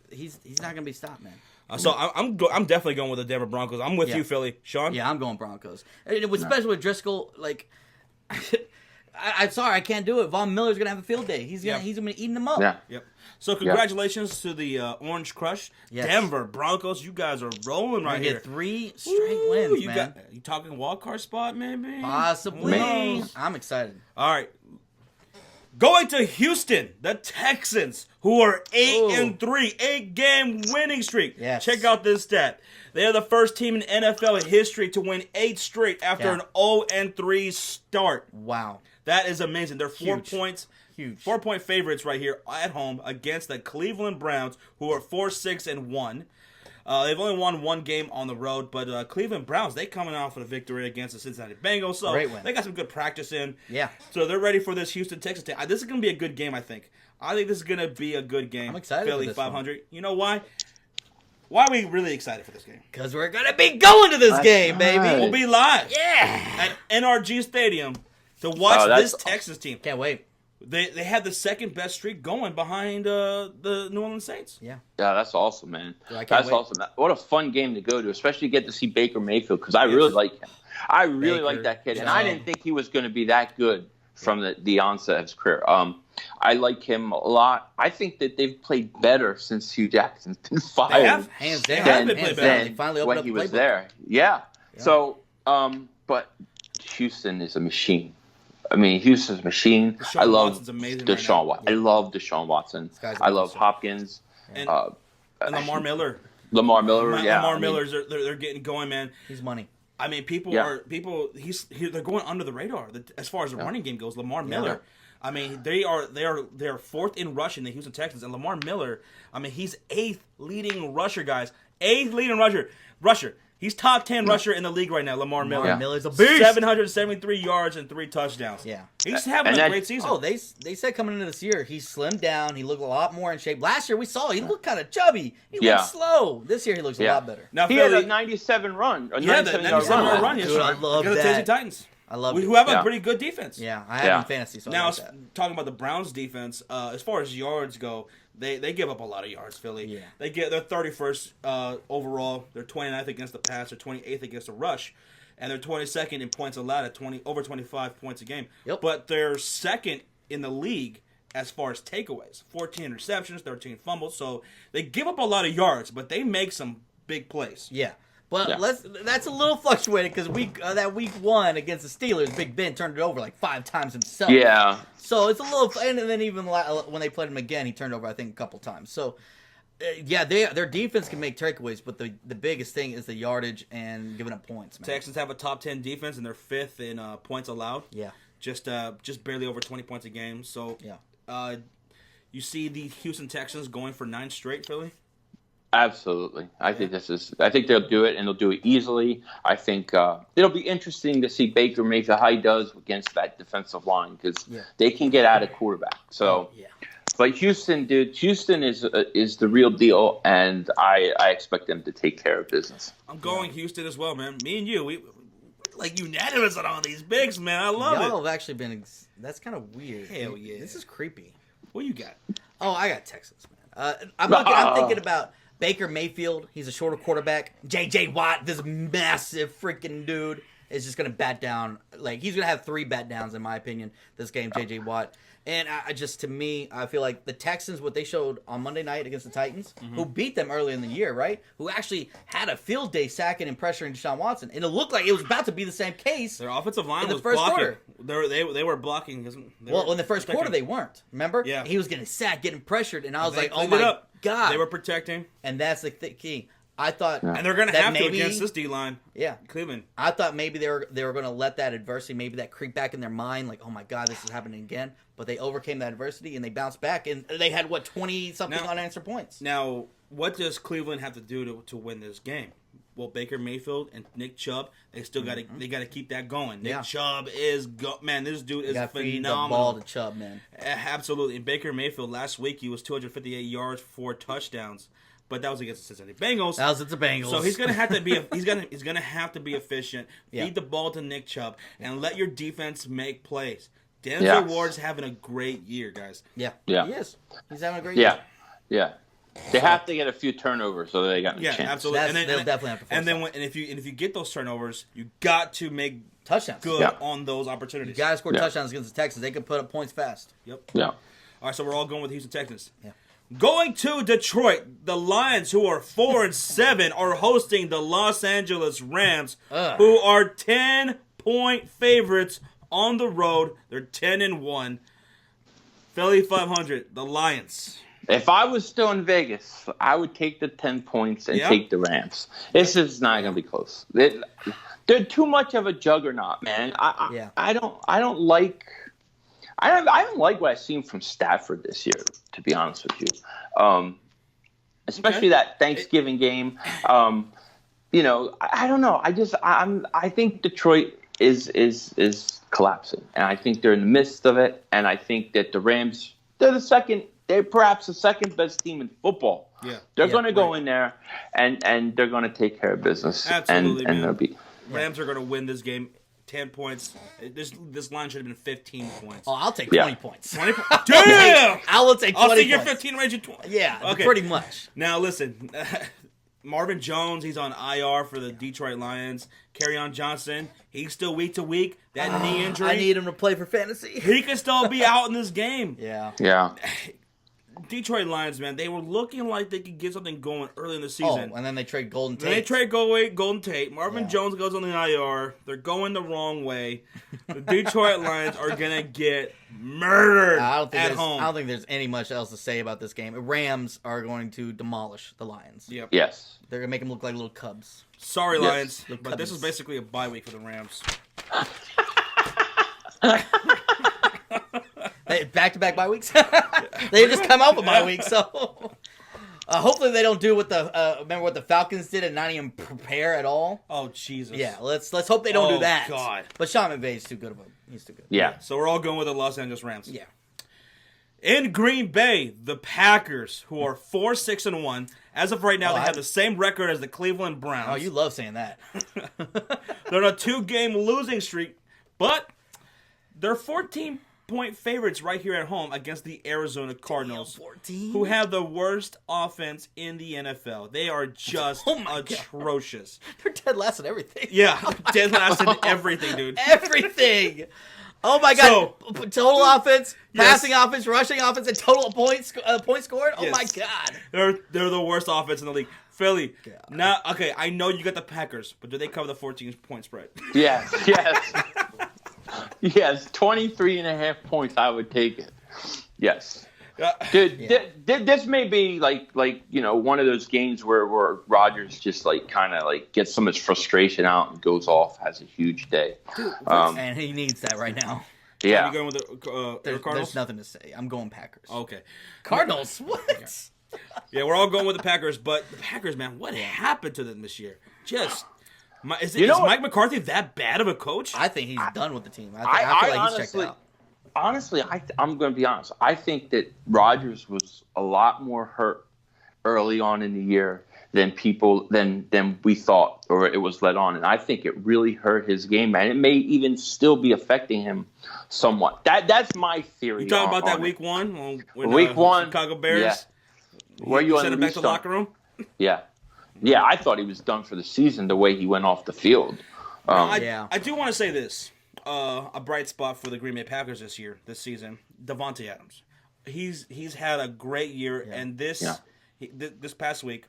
he's not going to be stopped, man. So I'm definitely going with the Denver Broncos. I'm with you, Philly. Sean? Yeah, I'm going Broncos. Especially with Driscoll, like, I'm sorry, I can't do it. Von Miller's going to have a field day. He's going to eat them up. Yeah. Yep. So congratulations to the Orange Crush. Yes. Denver Broncos, you guys are rolling right here. Get 3 straight wins, man. You talking wild card spot, maybe? Possibly. I'm excited. All right. Going to Houston, the Texans, who are 8-3, 8-game winning streak. Yes. Check out this stat. They are the first team in NFL history to win 8 straight after an 0-3 start. Wow. That is amazing. They're 4 Huge. points. Huge. 4-point favorites right here at home against the Cleveland Browns, who are 4-6-1. They've only won 1 game on the road, but Cleveland Browns, they coming off with a victory against the Cincinnati Bengals, so Great win. they got some good practice in. Yeah. So they're ready for this Houston Texans team. This is going to be a good game, I think. I think this is going to be a good game. I'm excited Philly for this 500. one. You know why? Why are we really excited for this game? Because we're going to be going to this game, baby. right. We'll be live Yeah. at NRG Stadium to watch this Texans team. Can't wait. They had the second best streak going behind the New Orleans Saints. Yeah. Yeah, that's awesome, man. I can't That's wait. awesome. What a fun game to go to, especially get to see Baker Mayfield, because I really like him. I really Baker, like that kid, and yeah. I didn't think he was going to be that good from the onset of his career. I like him a lot. I think that they've played better since Hugh Jackson's been fired. They have. Hands down. Than- Hands than down. They finally opened when up he the was playbook. there. Yeah. So, but Houston is a machine. I mean, Houston's a machine. Deshaun I love Watson's amazing right Deshaun now. Watson. I love Deshaun Watson. This guy's I love awesome. Hopkins. And, Uh, and Lamar Miller. Lamar Miller. Lamar Miller's they're getting going, man. He's money. I mean, they're going under the radar as far as the running game goes. Lamar Miller, I mean, they are 4th in rushing, the Houston Texans, and Lamar Miller, I mean, he's 8th leading rusher, guys. 8th leading rusher. He's top 10 rusher in the league right now. Lamar Miller. Lamar Miller's a beast. 773 yards and 3 touchdowns. Yeah. He's having a great season. Oh, they said coming into this year, he slimmed down. He looked a lot more in shape. Last year, we saw he looked kind of chubby. He looked slow. This year, he looks a lot better. Now, He had a 97 run. A 97 yard run. Dude, I love Because of that. Tennessee Titans. I love who have a pretty good defense. Yeah, I have in fantasy, so I Now, like that. talking about the Browns' defense, as far as yards go, they give up a lot of yards, Philly. Yeah. They're 31st overall. They're 29th against the pass. They're 28th against the rush. And they're 22nd in points allowed at over 25 points a game. Yep. But they're second in the league as far as takeaways. 14 interceptions, 13 fumbles. So they give up a lot of yards, but they make some big plays. Yeah. But that's a little fluctuated because that week 1 against the Steelers, Big Ben turned it over like 5 times himself. Yeah. So it's a little, and then even when they played him again, he turned over I think a couple times. So their defense can make takeaways, but the biggest thing is the yardage and giving up points. Man. Texans have a top 10 defense, and they're 5th in points allowed. Yeah. Just barely over 20 points a game. So you see the Houston Texans going for 9 straight, Philly? Absolutely. I think they'll do it, and they'll do it easily. I think it'll be interesting to see Baker Mayfield how he does against that defensive line because they can get out of quarterback. So, but Houston is the real deal, and I expect them to take care of business. I'm going Houston as well, man. Me and you, we like unanimous on all these bigs, man. I love Y'all it. have actually been. That's kind of weird. Hell yeah. This is creepy. What you got? Oh, I got Texas, man. I'm thinking about Baker Mayfield. He's a shorter quarterback. J.J. Watt, this massive freaking dude, is just going to bat down. Like, he's going to have 3 bat downs, in my opinion, this game, J.J. Watt. And to me, I feel like the Texans, what they showed on Monday night against the Titans, who beat them early in the year, right? Who actually had a field day sacking and pressuring Deshaun Watson. And it looked like it was about to be the same case. Their offensive line in the was first blocking. quarter. They were blocking. Well, in the first quarter, they weren't. Remember? Yeah. He was getting sacked, getting pressured, and I was like, oh cleaned it my up. God. They were protecting. And that's the key. I thought, And they're going to that have to maybe- against this D-line. Yeah. Cleveland. I thought maybe they were going to let that adversity, maybe that creep back in their mind, like, oh my God, this is happening again. But they overcame that adversity and they bounced back, and they had 20-something unanswered points. Now, what does Cleveland have to do to win this game? Well, Baker Mayfield and Nick Chubb, they still got to keep that going. Nick Chubb is man, this dude is phenomenal. Feed the ball to Chubb, man. Absolutely. And Baker Mayfield last week he was 258 yards, 4 touchdowns, but that was against the Cincinnati Bengals. That was the Bengals. So he's gonna have to be he's gonna have to be efficient. Feed the ball to Nick Chubb and let your defense make plays. Denzel Ward's having a great year, guys. Yeah, he is. He's having a great year. Yeah. They have to get a few turnovers so they got a chance. Absolutely. They'll definitely have to force if you get those turnovers, you got to make touchdowns good on those opportunities. You got to score touchdowns against the Texans. They can put up points fast. Yep. Yeah. All right, so we're all going with the Houston Texans. Yeah. Going to Detroit, the Lions, who are 4-7, are hosting the Los Angeles Rams, who are 10-point favorites on the road. They're 10-1. Philly 500, the Lions. If I was still in Vegas, I would take the 10 points and take the Rams. This is not going to be close. They're too much of a juggernaut, man. I don't like what I've seen from Stafford this year, to be honest with you. Especially that Thanksgiving game. I don't know. I think Detroit is collapsing, and I think they're in the midst of it. And I think that the Rams, they're perhaps the second best team in football. Yeah, they're going to go in there and they're going to take care of business. Absolutely, and they'll be. Rams are going to win this game. 10 points. This line should have been 15 points. Oh, I'll take 20 points. 20 points? Damn! I will take 20 I'll take points. your 15 range of 20. Yeah, okay. Pretty much. Now, listen. Marvin Jones, he's on IR for the Detroit Lions. Kerryon Johnson, he's still week to week. That knee injury. I need him to play for fantasy. He could still be out in this game. Yeah. Detroit Lions, man, they were looking like they could get something going early in the season. And then they trade Golden Tate. They trade Golden Tate. Marvin Jones goes on the IR. They're going the wrong way. The Detroit Lions are going to get murdered at home. I don't think there's any much else to say about this game. The Rams are going to demolish the Lions. Yep. Yes. They're going to make them look like little cubs. Sorry, Lions, but this is basically a bye week for the Rams. Back-to-back bye weeks? They just come out with bye weeks, so... hopefully they don't do what remember what the Falcons did and not even prepare at all. Oh, Jesus. Yeah, let's hope they don't do that. God. But Sean McVay's too good of him. He's too good. Yeah. So we're all going with the Los Angeles Rams. Yeah. In Green Bay, the Packers, who are 4-6-1. As of right now, they have the same record as the Cleveland Browns. Oh, you love saying that. They're on a 2-game losing streak, but they're 14-point favorites right here at home against the Arizona Cardinals, 14? who have the worst offense in the NFL. They are just atrocious. They're dead last in everything. Yeah, dead last in everything, dude. Everything. Oh my God! Total offense, passing offense, rushing offense, and total points scored. Oh my God! They're the worst offense in the league. Philly. Now, okay, I know you got the Packers, but do they cover the 14-point spread? Yes. 23.5 points. I would take it. Yes. Dude, this may be like one of those games where Rodgers just kind of gets some of his frustration out and goes off, has a huge day. And he needs that right now. Yeah. Are you going with the Cardinals? There's nothing to say. I'm going Packers. Okay. Cardinals? What? Yeah, we're all going with the Packers, but the Packers, man, what happened to them this year? Is Mike McCarthy that bad of a coach? I think he's done with the team. I feel like he's checked out. Honestly, I'm going to be honest. I think that Rodgers was a lot more hurt early on in the year than we thought, or it was let on. And I think it really hurt his game, and it may even still be affecting him somewhat. That's my theory. You talking about that week one? Week one, Chicago Bears? Yeah. Where you sent him back to the locker room? Yeah. Yeah, I thought he was done for the season the way he went off the field. I do want to say this. A bright spot for the Green Bay Packers this season, Davante Adams. He's had a great year, and this past week,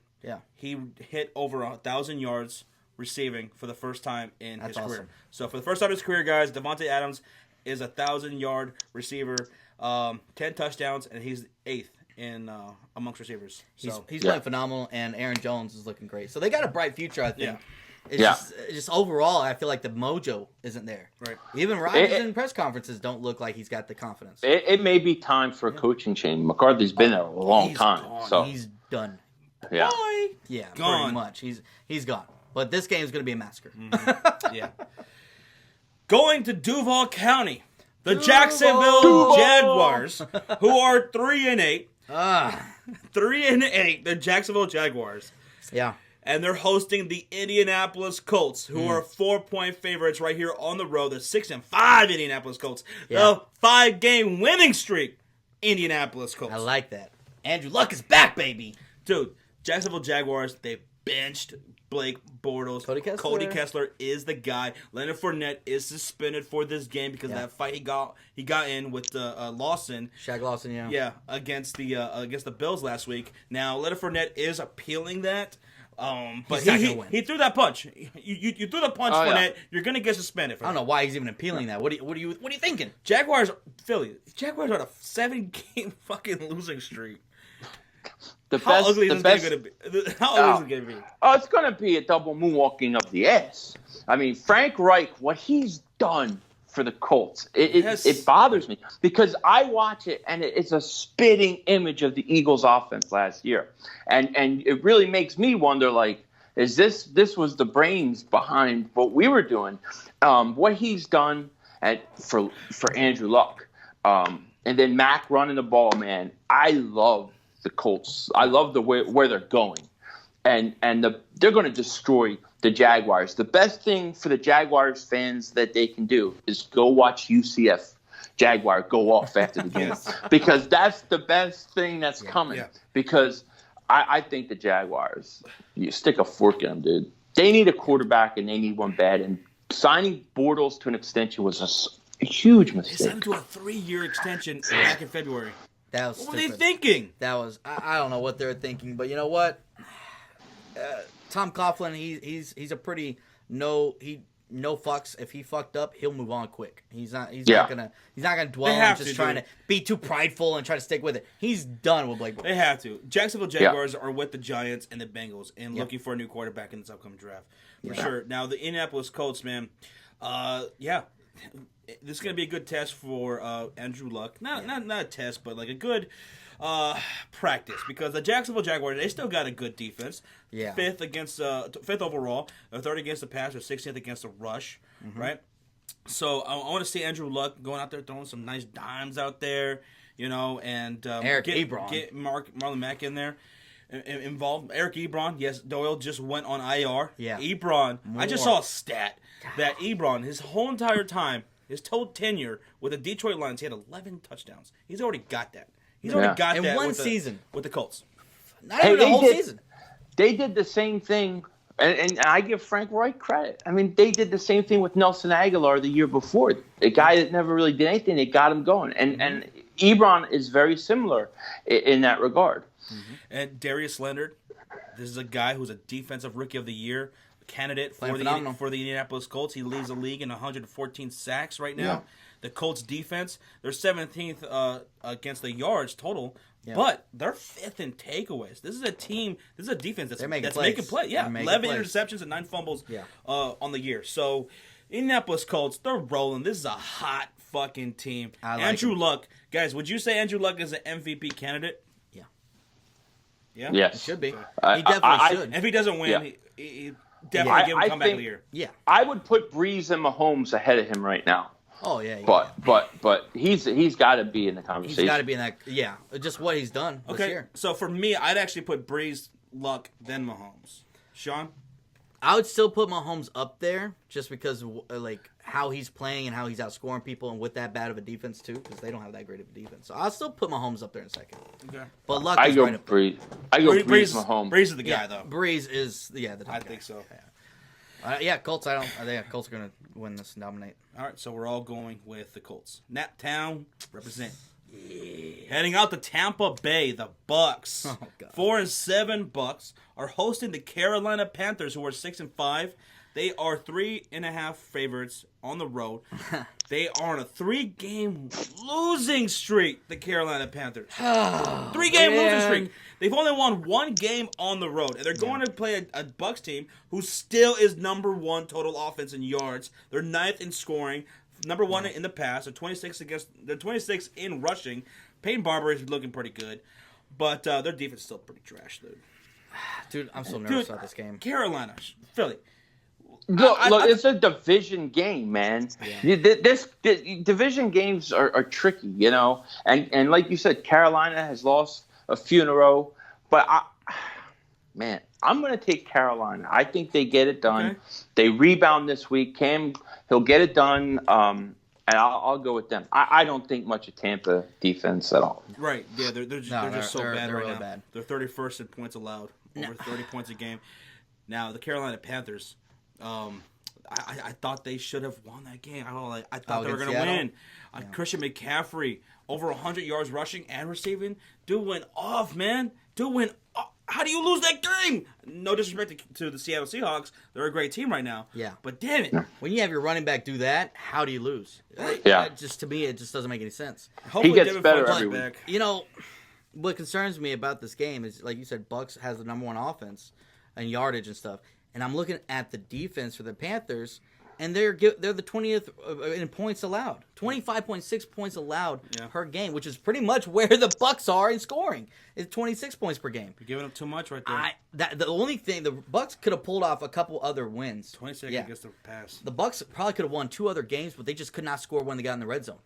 he hit over 1,000 yards receiving for the first time in his career. So for the first time in his career, guys, Davante Adams is 1,000-yard receiver, 10 touchdowns, and he's 8th in amongst receivers. So he's playing phenomenal, and Aaron Jones is looking great. So they got a bright future, I think. Yeah. It's just overall, I feel like the mojo isn't there. Right. Even Rodgers in press conferences don't look like he's got the confidence. It may be time for a coaching change. McCarthy's been there a long time. Gone. So he's done. Yeah. Bye. Yeah, Gone. pretty much. He's gone. But this game is going to be a massacre. Yeah. Going to Duval County. The Duval. Jacksonville Jaguars, who are 3-8. 3-8. The Jacksonville Jaguars. Yeah. And they're hosting the Indianapolis Colts, who are 4-point favorites right here on the road. The 6-5 Indianapolis Colts. Yeah. The 5-game winning streak Indianapolis Colts. I like that. Andrew Luck is back, baby. Dude, Jacksonville Jaguars, they benched Blake Bortles. Cody Kessler is the guy. Leonard Fournette is suspended for this game because of that fight he got in with Lawson. Shaq Lawson, yeah. Yeah, against the Bills last week. Now, Leonard Fournette is appealing that. But He's not gonna win. he threw that punch. You threw the punch, Fournette. You're gonna get suspended for that. I don't know why he's even appealing that. What are you thinking? Jaguars are on a 7-game fucking losing streak. How ugly is this going to be? How ugly is it going to be? Oh, it's going to be a double moonwalking of the ass. I mean, Frank Reich, what he's done for the Colts, it bothers me because I watch it and it's a spitting image of the Eagles' offense last year, and it really makes me wonder, like, is this was the brains behind what we were doing, what he's done for Andrew Luck, and then Mac running the ball, man. I love the Colts. I love where they're going, and they're going to destroy the Jaguars. The best thing for the Jaguars fans that they can do is go watch UCF Jaguar go off after the game because that's the best thing that's coming. Yeah. Because I think the Jaguars, you stick a fork in them, dude. They need a quarterback and they need one bad. And signing Bortles to an extension was a huge mistake. They signed him to a 3-year extension back in February. That was what were they thinking? That was I don't know what they were thinking, but you know what? Tom Coughlin, he's a pretty no fucks. If he fucked up, he'll move on quick. He's not gonna dwell on just trying to be too prideful and try to stick with it. He's done with Blake Bortles. They have to. Jacksonville Jaguars are with the Giants and the Bengals and looking for a new quarterback in this upcoming draft for sure. Now the Indianapolis Colts, man, this is going to be a good test for Andrew Luck. Not a test, but like a good practice because the Jacksonville Jaguars, they still got a good defense. Yeah. Fifth overall, 3rd against the pass, or 16th against the rush, right? So I want to see Andrew Luck going out there throwing some nice dimes out there, and Eric Ebron. Get Marlon Mack in there. Involved. Eric Ebron, yes, Doyle just went on IR. Yeah. Ebron, I just saw a stat that Ebron, his whole entire time, his total tenure with the Detroit Lions, he had 11 touchdowns. He's already got that. He's already got that in one season with the Colts. Not even the whole season. They did the same thing, and I give Frank Reich credit. I mean, they did the same thing with Nelson Aguilar the year before. A guy that never really did anything, they got him going. And Ebron is very similar in that regard. And Darius Leonard, this is a guy who's a defensive rookie of the year candidate for the Indianapolis Colts. He leads the league in 114 sacks right now. Yeah. The Colts defense, they're 17th against the yards total, but they're 5th in takeaways. This is a defense that's making plays. Yeah, 11 interceptions and 9 fumbles on the year. So Indianapolis Colts, they're rolling. This is a hot fucking team. Andrew Luck. Guys, would you say Andrew Luck is an MVP candidate? Yeah. Yeah? Yes. It should be. He definitely should. If he doesn't win, he definitely give him a comeback of the year. Yeah. I would put Breeze and Mahomes ahead of him right now. Oh yeah, but he's got to be in the conversation. He's got to be in that. Yeah, just what he's done this year. So for me, I'd actually put Breeze, Luck, then Mahomes. Sean, I would still put Mahomes up there just because like how he's playing and how he's outscoring people, and with that bad of a defense too, because they don't have that great of a defense. So I'll still put Mahomes up there in second. Okay, but Luck is right up there. Breeze, Mahomes. Breeze is the guy though. Breeze is the top I guy. think so. Colts. I think Colts are gonna win this and dominate. All right, so we're all going with the Colts. Naptown, represent. Heading out to Tampa Bay, the Bucs. 4-7 Bucs are hosting the Carolina Panthers, who are 6-5. They are 3.5 favorites on the road. They are on a 3-game losing streak, the Carolina Panthers. 3-game losing streak. They've only won 1 game on the road, and they're going to play a Bucs team who still is number 1 total offense in yards. They're 9th in scoring, number 1 in the pass. They're 26 in rushing. Peyton Barber is looking pretty good, but their defense is still pretty trash, dude. Dude, I'm so nervous about this game. Carolina, Philly. Look, it's a division game, man. Yeah. This division games are tricky, you know. And like you said, Carolina has lost a few in a row. But, I'm going to take Carolina. I think they get it done. Okay. They rebound this week. Cam, he'll get it done. And I'll go with them. I don't think much of Tampa defense at all. Right. Yeah, they're just so bad right really now. Bad. They're 31st in points allowed. Over 30 points a game. Now, the Carolina Panthers, I thought they should have won that game. I thought they were going to win. Yeah. Christian McCaffrey, over 100 yards rushing and receiving. Dude went off, man. Dude went off. How do you lose that game? No disrespect to the Seattle Seahawks. They're a great team right now. Yeah. But damn it. When you have your running back do that, how do you lose? Yeah. To me, it just doesn't make any sense. He gets better every week. You know, what concerns me about this game is, like you said, Bucs has the number one offense and yardage and stuff. And I'm looking at the defense for the Panthers, and they're the 20th in points allowed. 25.6 points allowed per game, which is pretty much where the Bucs are in scoring. It's 26 points per game. You're giving up too much right there. The only thing, the Bucs could have pulled off a couple other wins. 26 against the pass. The Bucs probably could have won 2 other games, but they just could not score when they got in the red zone.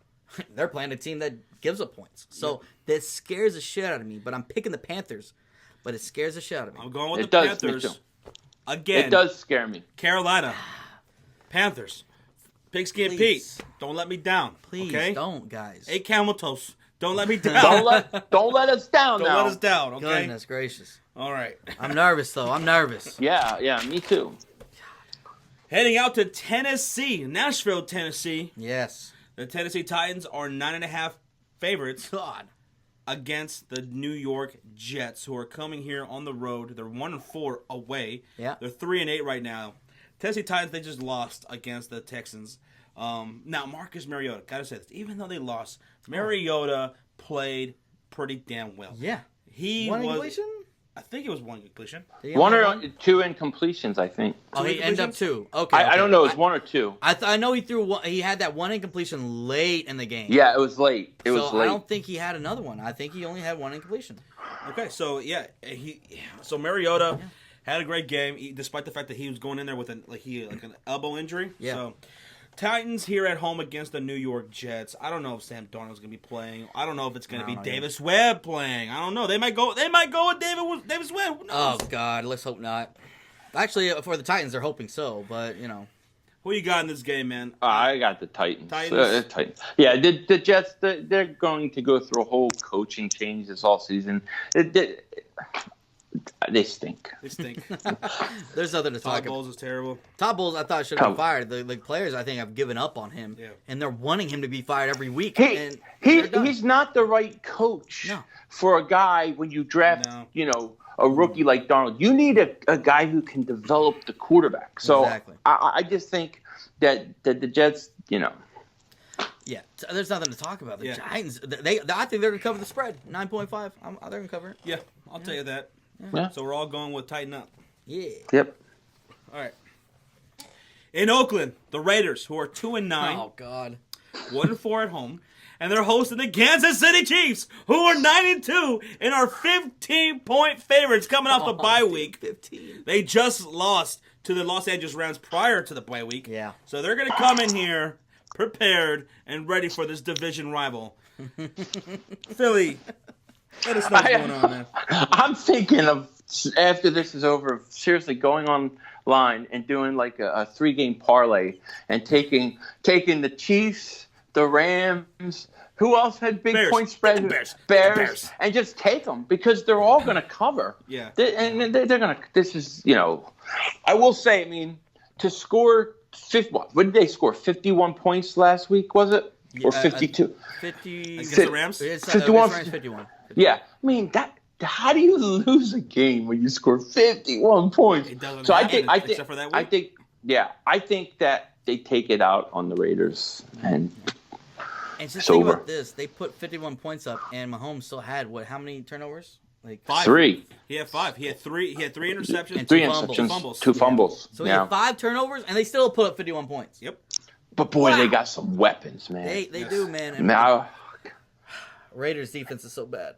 They're playing a team that gives up points. So that scares the shit out of me. But I'm picking the Panthers. But it scares the shit out of me. I'm going with the Panthers. Again. It does scare me. Carolina. Panthers. Pigskin Pete. Don't let me down. Please don't, guys. 8 camel toes. Don't let me down. don't let us down now. Don't let us down, okay? Goodness gracious. All right. I'm nervous, though. I'm nervous. Yeah, me too. Heading out to Tennessee. Nashville, Tennessee. Yes. The Tennessee Titans are 9.5 favorites. God. Against the New York Jets, who are coming here on the road. They're 1-4 away. Yeah. They're 3-8 right now. Tennessee Titans, they just lost against the Texans. Now, Marcus Mariota, gotta say this, even though they lost, Mariota played pretty damn well. Yeah. He one was. Completion? I think it was one completion. 1 or 2 incompletions, I think. Oh, he ended up 2. Okay. I don't know. It was 1 or 2. I know he threw one. He had that one incompletion late in the game. Yeah, it was late. It was late. I don't think he had another one. I think he only had one incompletion. Okay, so Mariota had a great game, despite the fact that he was going in there with an elbow injury. Yeah. So, Titans here at home against the New York Jets. I don't know if Sam Darnold's going to be playing. I don't know if it's going to be Davis Webb playing. I don't know. They might go with Davis Webb. Who knows? Oh God, let's hope not. Actually, for the Titans, they're hoping so, but you know. Who you got in this game, man? I got the Titans. Titans. Yeah, the Jets. They're going to go through a whole coaching change this all season. They stink. They stink. There's nothing to talk about. Todd Bowles is terrible. Todd Bowles, I thought should have been fired. The players, I think, have given up on him, and they're wanting him to be fired every week. He's not the right coach for a guy when you draft, a rookie like Darnold. You need a guy who can develop the quarterback. So exactly. I just think that the Jets, Yeah, there's nothing to talk about. The Giants, I think they're going to cover the spread. 9.5. They're going to cover it. Yeah, I'll tell you that. Yeah. So we're all going with tighten up. Yeah. Yep. All right. In Oakland, the Raiders, who are 2-9. Oh, God. 1-4 at home. And they're hosting the Kansas City Chiefs, who are 9-2 and are 15-point favorites coming off the bye week. 15. They just lost to the Los Angeles Rams prior to the bye week. Yeah. So they're going to come in here prepared and ready for this division rival. Philly, let us know what's going on, man. I'm thinking of, after this is over, seriously going online and doing like a 3-game parlay and taking the Chiefs, the Rams, who else had big point spread? Bears. And just take them because they're all going to cover. Yeah. They're going to, this is, I will say, I mean, to score, what did they score? 51 points last week, was it? Or 52? 50. Against the Rams? 51. Rams 51. Yeah. I mean, how do you lose a game when you score 51 points? It doesn't so happen, except for that week. I think that they take it out on the Raiders and just think about this: they put 51 points up, and Mahomes still had how many turnovers? Like 5. 3. He had 5. He had 3 interceptions. And 3 interceptions. fumbles. 2 fumbles. So he had 5 turnovers, and they still put up 51 points. Yep. But boy, they got some weapons, man. They do, man. And now, Raiders defense is so bad.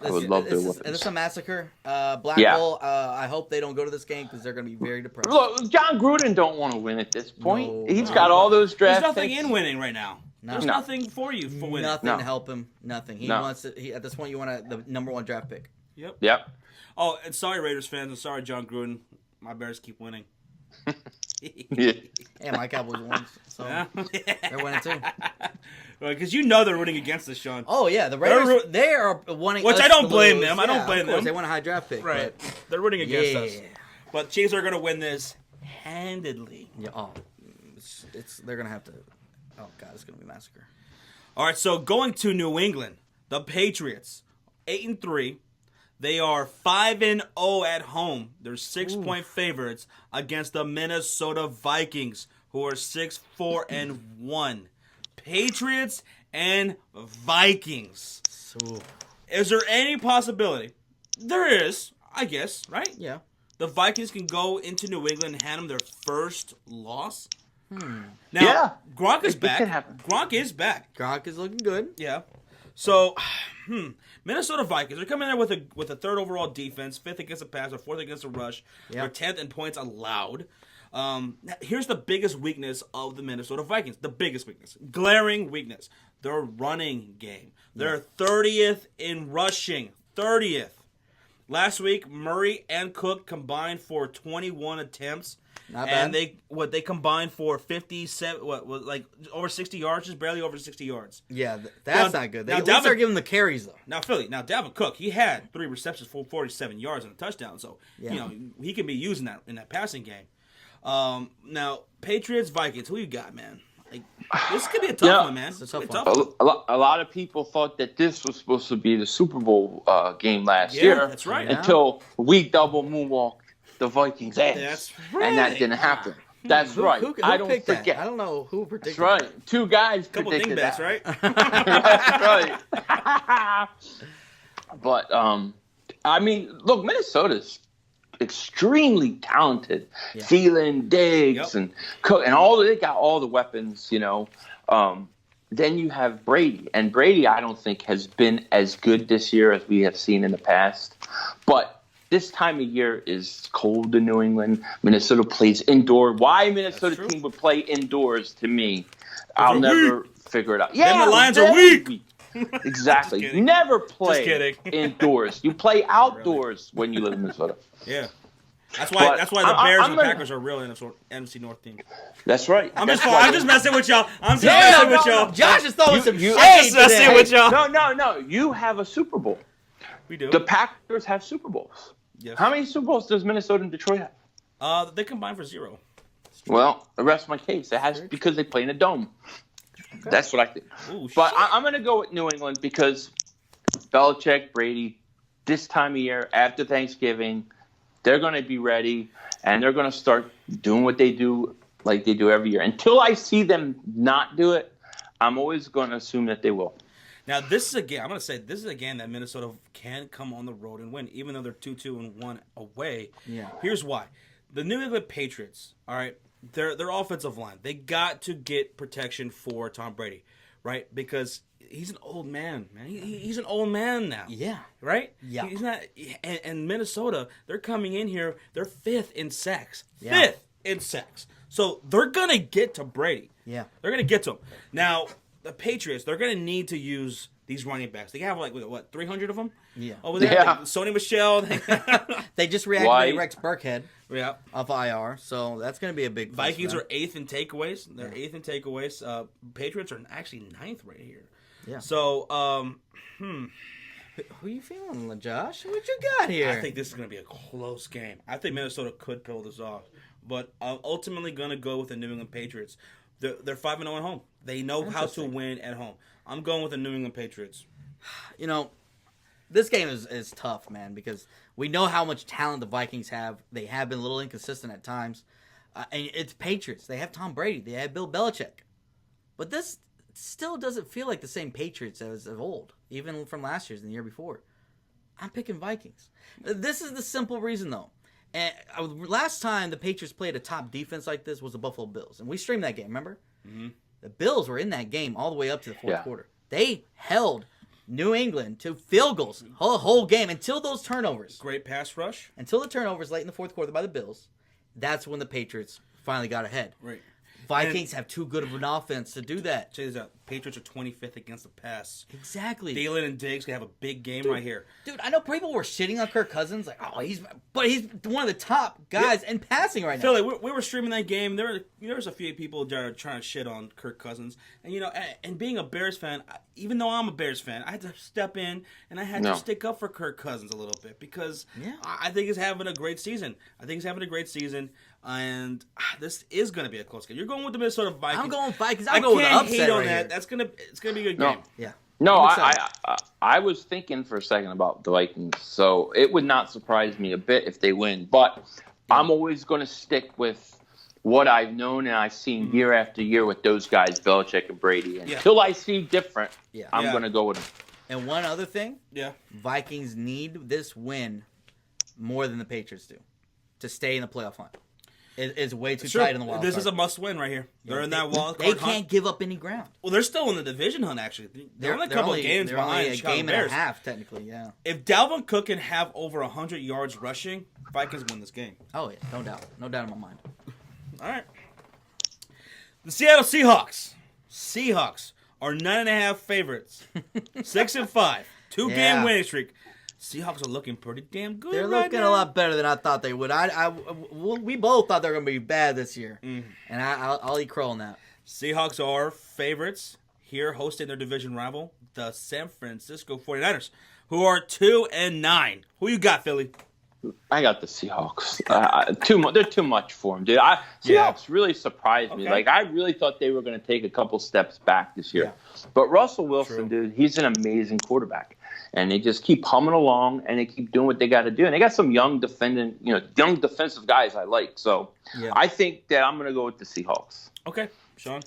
I would love their weapons. It's a massacre. Blackpool, I hope they don't go to this game because they're going to be very depressed. Look, John Gruden don't want to win at this point. He's got all those draft There's nothing picks. in winning right now. There's nothing for you for winning. Nothing to help him. Nothing. He wants to, at this point, you want the number 1 draft pick. Yep. Oh, and sorry, Raiders fans. I'm sorry, John Gruden. My Bears keep winning. Yeah, my Cowboys won, so they're winning too. Because you know they're winning against us, Sean. Oh yeah, the Raiders they are winning. Which I don't blame them. I don't blame of course, them. They want a high draft pick, right? But, they're winning against us. But Chiefs are going to win this handedly. Yeah. Oh, they're going to have to. Oh god, it's going to be a massacre. All right, so going to New England, the Patriots, 8-3. They are 5-0 at home. They're 6-point favorites against the Minnesota Vikings, who are 6-4-1. Patriots and Vikings. Is there any possibility? There is, I guess, right? Yeah. The Vikings can go into New England and hand them their first loss. Now, Gronk is back. Gronk is back. Gronk is looking good. Yeah. So, Minnesota Vikings are coming there with a 3rd overall defense, 5th against the pass, or 4th against the rush. They're 10th in points allowed. Here's the biggest weakness of the Minnesota Vikings. The biggest weakness. Glaring weakness. Their running game. They're 30th in rushing. 30th. Last week, Murray and Cook combined for 21 attempts. Not bad. And they combined for 57, like over 60 yards, just barely over 60 yards. Yeah, that's not good. They now start giving the carries though. Now Dalvin Cook, he had 3 receptions for 47 yards and a touchdown, so he can be used in that passing game. Now Patriots, Vikings, who you got, man? Like, this could be a tough one, man. It's a tough one. A lot of people thought that this was supposed to be the Super Bowl game last year. That's right. Until we double moonwalked the Vikings' ass. That's right. And that didn't happen. That's right. Who I don't picked forget. That? I don't know who predicted That's right. 2 guys Couple predicted dingbats, that. right? That's right. But, I mean, look, Minnesota's extremely talented. Thielen, Diggs, and Cook, and they got all the weapons, you know. Then you have Brady. And Brady, I don't think, has been as good this year as we have seen in the past. But this time of year is cold in New England. Minnesota plays indoor. Why Minnesota team would play indoors, to me, I'll never figure it out. Yeah, the Lions are weak. Exactly. Never play indoors. You play outdoors when you live in Minnesota. Yeah. That's why the Bears and the Packers are real NFC North teams. That's right. I'm just messing with y'all. I'm just messing with y'all. Josh is throwing some shade. I'm just messing with y'all. No. You have a Super Bowl. We do. The Packers have Super Bowls. Yes. How many Super Bowls does Minnesota and Detroit have? They combined for 0. Well, the rest of my case. It has because they play in a dome. Okay. That's what I think. Ooh, but I'm going to go with New England because Belichick, Brady, this time of year after Thanksgiving, they're going to be ready and they're going to start doing what they do like they do every year. Until I see them not do it, I'm always going to assume that they will. Now, this is a game. I'm going to say this is a game that Minnesota can come on the road and win, even though they're 2-1 away. Yeah. Here's why: the New England Patriots. All right, their offensive line. They got to get protection for Tom Brady, right? Because he's an old man, man. He's an old man now. Yeah. Right. Yeah. He's not. And Minnesota, they're coming in here. They're 5th in sacks. Yeah. 5th in sacks. So they're gonna get to Brady. Yeah. They're gonna get to him now. The Patriots, they're going to need to use these running backs. They have, 300 of them? Yeah. Over there? Yeah. Like Sony Michel. They just reactivated Rex Burkhead Yeah. off IR, so that's going to be a big Vikings are 8th in takeaways. They're 8th in takeaways. Patriots are actually 9th right here. Yeah. So, Who you feeling, Josh? What you got here? I think this is going to be a close game. I think Minnesota could pull this off. But I'm ultimately going to go with the New England Patriots. They're 5-0 at home. They know how to win at home. I'm going with the New England Patriots. You know, this game is tough, man, because we know how much talent the Vikings have. They have been a little inconsistent at times. And it's Patriots. They have Tom Brady. They have Bill Belichick. But this still doesn't feel like the same Patriots as of old, even from last year's and the year before. I'm picking Vikings. This is the simple reason, though. And last time the Patriots played a top defense like this was the Buffalo Bills. And we streamed that game, remember? Mm-hmm. The Bills were in that game all the way up to the fourth quarter. They held New England to field goals whole game until those turnovers. Great pass rush. Until the turnovers late in the fourth quarter by the Bills. That's when the Patriots finally got ahead. Right. Vikings have too good of an offense to do that. Check this out. Patriots are 25th against the pass. Exactly. Thielen and Diggs can have a big game right here. Dude, I know people were shitting on Kirk Cousins. Like, he's one of the top guys in passing right now. Philly, we were streaming that game. There was a few people trying to shit on Kirk Cousins. And, and being a Bears fan, even though I'm a Bears fan, I had to step in and I had to stick up for Kirk Cousins a little bit because I think he's having a great season. And this is going to be a close game. You're going with the Minnesota Vikings. I'm going Vikings. I'm going with the upset right here. It's going to be a good game. Yeah. No, I was thinking for a second about the Vikings, so it would not surprise me a bit if they win. But I'm always going to stick with what I've known and I've seen year after year with those guys, Belichick and Brady. Until I see different, I'm going to go with them. And one other thing, Vikings need this win more than the Patriots do to stay in the playoff hunt. It's way too tight in the wild card. This is a must-win right here. They're in that wild card They can't give up any ground. Well, they're still in the division hunt, actually. They're only a couple of games behind the Chicago game Bears. And a half, technically, yeah. If Dalvin Cook can have over 100 yards rushing, Vikings win this game. Oh, yeah, no doubt. No doubt in my mind. All right. The Seattle Seahawks. Seahawks are 9.5 favorites. 6-5. 2-game winning streak. Seahawks are looking pretty damn good. They're looking a lot better than I thought they would. We both thought they were going to be bad this year, and I'll eat crow on that. Seahawks are favorites here, hosting their division rival, the San Francisco 49ers, who are 2-9. Who you got, Philly? I got the Seahawks. They're too much for them, dude. Seahawks really surprised me. Like I really thought they were going to take a couple steps back this year, but Russell Wilson, dude, he's an amazing quarterback. And they just keep humming along, and they keep doing what they got to do. And they got some young defensive guys I like. So I think that I'm going to go with the Seahawks. Okay, Shawn.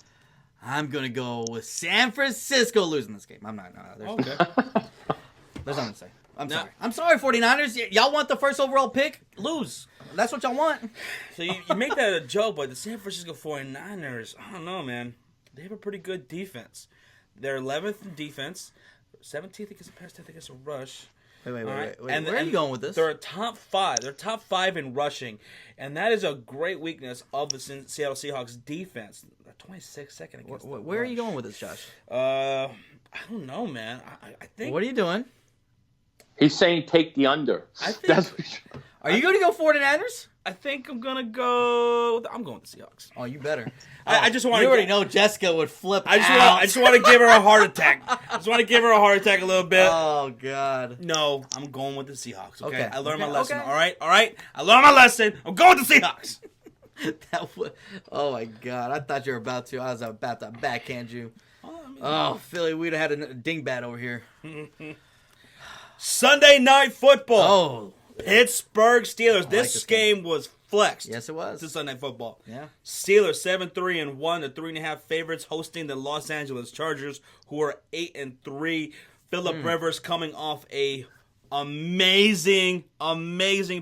I'm going to go with San Francisco losing this game. I'm not. No, there's nothing to say. I'm sorry, 49ers. Y'all want the first overall pick? Lose. That's what y'all want. So you make that a joke, but the San Francisco 49ers, I don't know, man. They have a pretty good defense. They're 11th in defense. 17th against the pass, 10th against a rush. Wait. And where are you going with this? They're top 5. They're top 5 in rushing, and that is a great weakness of the Seattle Seahawks defense. They're 26nd against the Where are you going with this, Josh? I don't know, man. I think. What are you doing? He's saying take the under. Are you going to go 49ers? I think I'm going with the Seahawks. Oh, you better. I just want to. You already know Jessica would flip out. I just want to give her a heart attack. I just want to give her a heart attack a little bit. Oh, God. No, I'm going with the Seahawks. Okay. I learned my lesson. All right. I learned my lesson. I'm going with the Seahawks. Oh, my God. I thought you were about to. I was about to backhand you. Philly, we'd have had a dingbat over here. Sunday Night Football. Oh. Pittsburgh Steelers. This game was flexed. Yes, it was. This is Sunday Night Football. Yeah. Steelers 7-3-1, the 3.5 favorites, hosting the Los Angeles Chargers, who are 8-3. Phillip Rivers coming off a amazing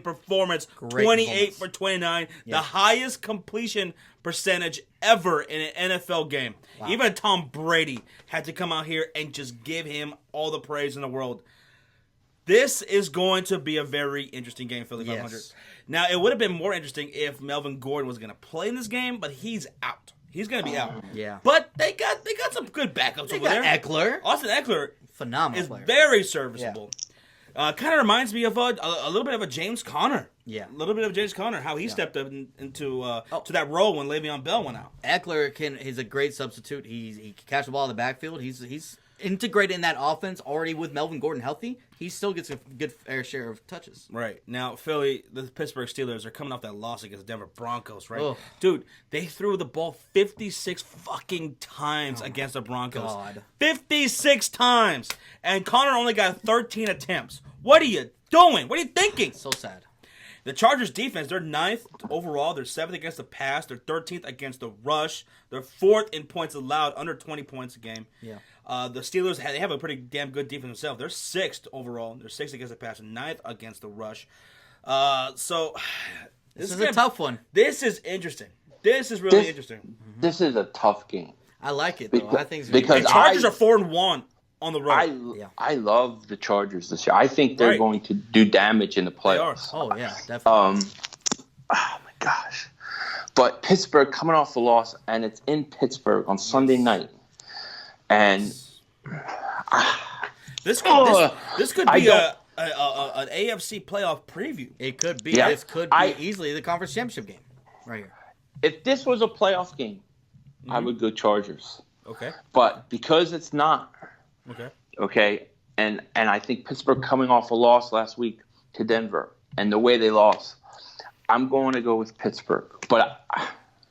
performance. Great 28 for 29, the highest completion percentage ever in an NFL game. Wow. Even Tom Brady had to come out here and just give him all the praise in the world. This is going to be a very interesting game, Philly 500. Now, it would have been more interesting if Melvin Gordon was going to play in this game, but he's out. He's going to be out. Yeah. But they got some good backups over there. Eckler. Austin Eckler phenomenal player. Very serviceable. Yeah. Kind of reminds me of a little bit of a James Conner. Yeah. A little bit of James Conner, how he stepped up into to that role when Le'Veon Bell went out. Eckler is a great substitute. He can catch the ball in the backfield. He's integrated in that offense already with Melvin Gordon healthy. He still gets a good fair share of touches. Right. Now, Philly, the Pittsburgh Steelers are coming off that loss against the Denver Broncos, right? Ugh. Dude, they threw the ball 56 fucking times against the Broncos. God. 56 times! And Connor only got 13 attempts. What are you doing? What are you thinking? So sad. The Chargers defense, they're 9th overall. They're 7th against the pass. They're 13th against the rush. They're 4th in points allowed, under 20 points a game. Yeah. The Steelers, they have a pretty damn good defense themselves. They're 6th overall. They're 6th against the pass and 9th against the rush. So this is a tough one. This is interesting. This is really interesting. This is a tough game. I like it, though. I think the Chargers are 4-1 on the road. I love the Chargers this year. I think they're going to do damage in the playoffs. Oh yeah, definitely. Oh my gosh. But Pittsburgh coming off the loss, and it's in Pittsburgh on Sunday night. And this could be an AFC playoff preview. It could be. Yeah. This could be easily the conference championship game right here. If this was a playoff game, I would go Chargers. Okay. But because it's not, okay, and I think Pittsburgh coming off a loss last week to Denver, and the way they lost, I'm going to go with Pittsburgh. But,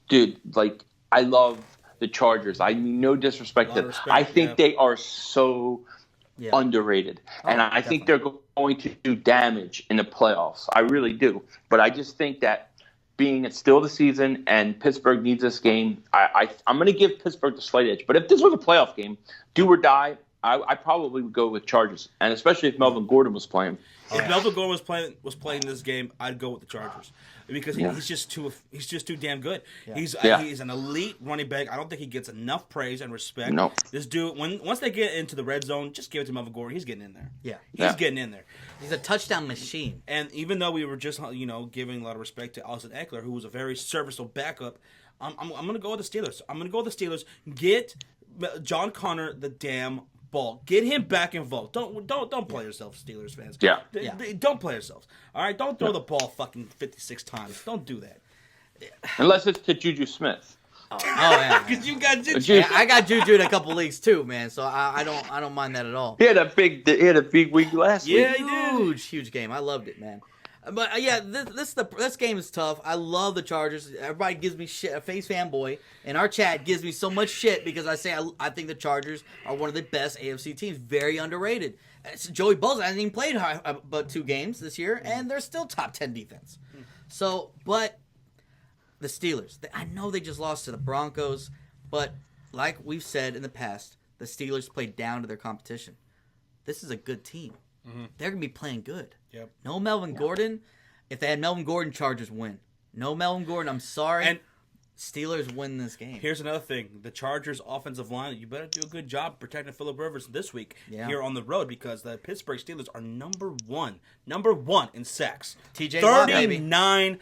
dude, like, I love the Chargers. I mean, no disrespect to them. I think they are so underrated. And I think they're going to do damage in the playoffs. I really do. But I just think that being it's still the season and Pittsburgh needs this game, I'm going to give Pittsburgh the slight edge. But if this was a playoff game, do or die, I probably would go with Chargers. And especially if Melvin Gordon was playing. If Melvin Gordon was playing this game, I'd go with the Chargers because he's just too damn good. Yeah. He's an elite running back. I don't think he gets enough praise and respect. No. This dude, once they get into the red zone, just give it to Melvin Gordon. He's getting in there. Yeah, he's getting in there. He's a touchdown machine. And even though we were just giving a lot of respect to Austin Eckler, who was a very serviceable backup, I'm going to go with the Steelers. I'm going to go with the Steelers. Get John Connor the damn ball. Get him back involved. Don't play yourself, Steelers fans. Yeah. Don't play yourselves. All right. Don't throw the ball fucking 56 times. Don't do that. Unless it's to Juju Smith. Oh yeah. Because you got Juju. Yeah, I got Juju in a couple leagues too, man. So I don't mind that at all. He had a big week last week. Yeah, he did. Huge game. I loved it, man. But this game is tough. I love the Chargers. Everybody gives me shit. A face fanboy in our chat gives me so much shit because I say I think the Chargers are one of the best AFC teams. Very underrated. Joey Bosa hasn't even played but 2 games this year, and they're still top 10 defense. So, but the Steelers, I know they just lost to the Broncos, but like we've said in the past, the Steelers played down to their competition. This is a good team. Mm-hmm. They're going to be playing good. Yep. No Melvin Gordon. If they had Melvin Gordon, Chargers win. No Melvin Gordon, I'm sorry. And Steelers win this game. Here's another thing. The Chargers offensive line, you better do a good job protecting Phillip Rivers this week here on the road because the Pittsburgh Steelers are number one in sacks. TJ Watt, baby. 39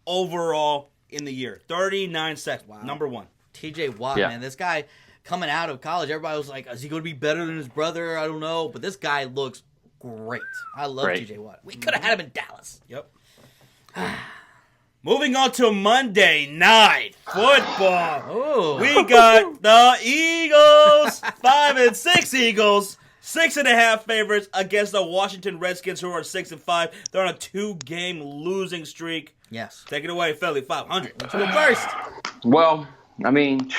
overall in the year. 39 sacks. Wow. Number 1. TJ Watt, man. This guy coming out of college, everybody was like, is he going to be better than his brother? I don't know. But this guy looks great. I love TJ Watt. We could have had him in Dallas. Yep. Moving on to Monday Night Football. Oh. We got the Eagles, 5-6 Eagles, 6.5 favorites against the Washington Redskins, who are 6-5. They're on a 2-game losing streak. Yes. Take it away, Philly. 500. Let's go first. Well, I mean,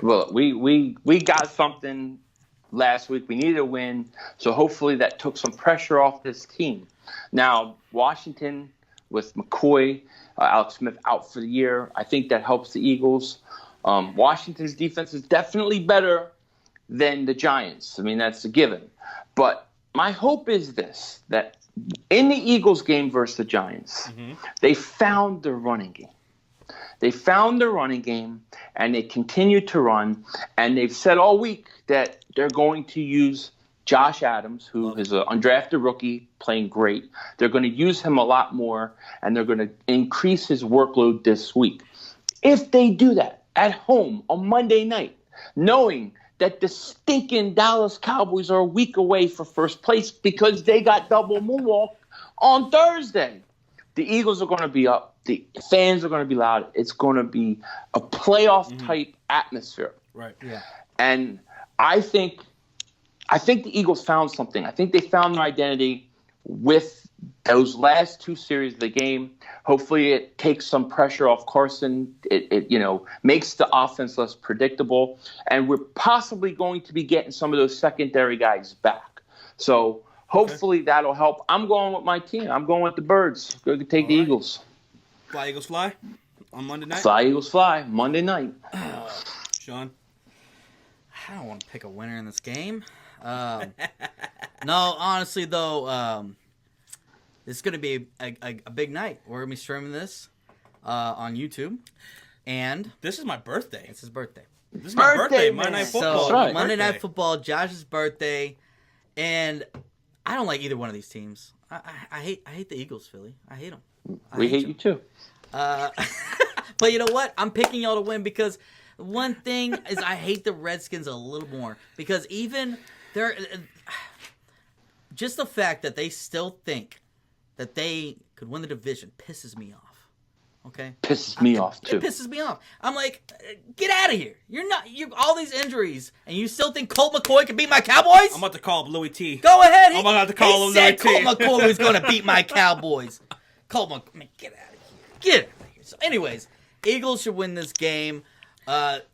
we got something last week. We needed a win, so hopefully that took some pressure off this team. Now, Washington with McCoy, Alex Smith out for the year, I think that helps the Eagles. Washington's defense is definitely better than the Giants. I mean, that's a given. But my hope is this, that in the Eagles game versus the Giants, they found the running game. They found the running game, and they continue to run. And they've said all week that they're going to use Josh Adams, who is an undrafted rookie, playing great. They're going to use him a lot more, and they're going to increase his workload this week. If they do that at home on Monday night, knowing that the stinking Dallas Cowboys are a week away for first place because they got double moonwalk on Thursday, the Eagles are going to be up. The fans are going to be loud. It's going to be a playoff-type atmosphere. Right. Yeah. And I think the Eagles found something. I think they found their identity with those last 2 series of the game. Hopefully it takes some pressure off Carson. It makes the offense less predictable. And we're possibly going to be getting some of those secondary guys back. So hopefully that'll help. I'm going with my team. I'm going with the Birds. Go take the Eagles. Fly Eagles fly on Monday night? Fly Eagles fly Monday night. Sean? I don't want to pick a winner in this game. No, honestly, though, this is going to be a big night. We're going to be streaming this on YouTube. And this is my birthday. It's his birthday. This is my birthday. man. Monday Night So Football. That's right. Monday Birthday. Night Football, Josh's birthday, and I don't like either one of these teams. I hate the Eagles, Philly. I hate them. We hate you too. But you know what? I'm picking y'all to win because one thing is I hate the Redskins a little more because even they're just the fact that they still think that they could win the division pisses me off. Okay, Pisses me off too. It pisses me off. I'm like, get out of here. You're all these injuries, and you still think Colt McCoy can beat my Cowboys? I'm about to call up Louie Tee. Go ahead. I'm about to call him Louie Colt Tee. McCoy was going to beat my Cowboys. Colt McCoy, get out of here. Get out of here. So, anyways, Eagles should win this game.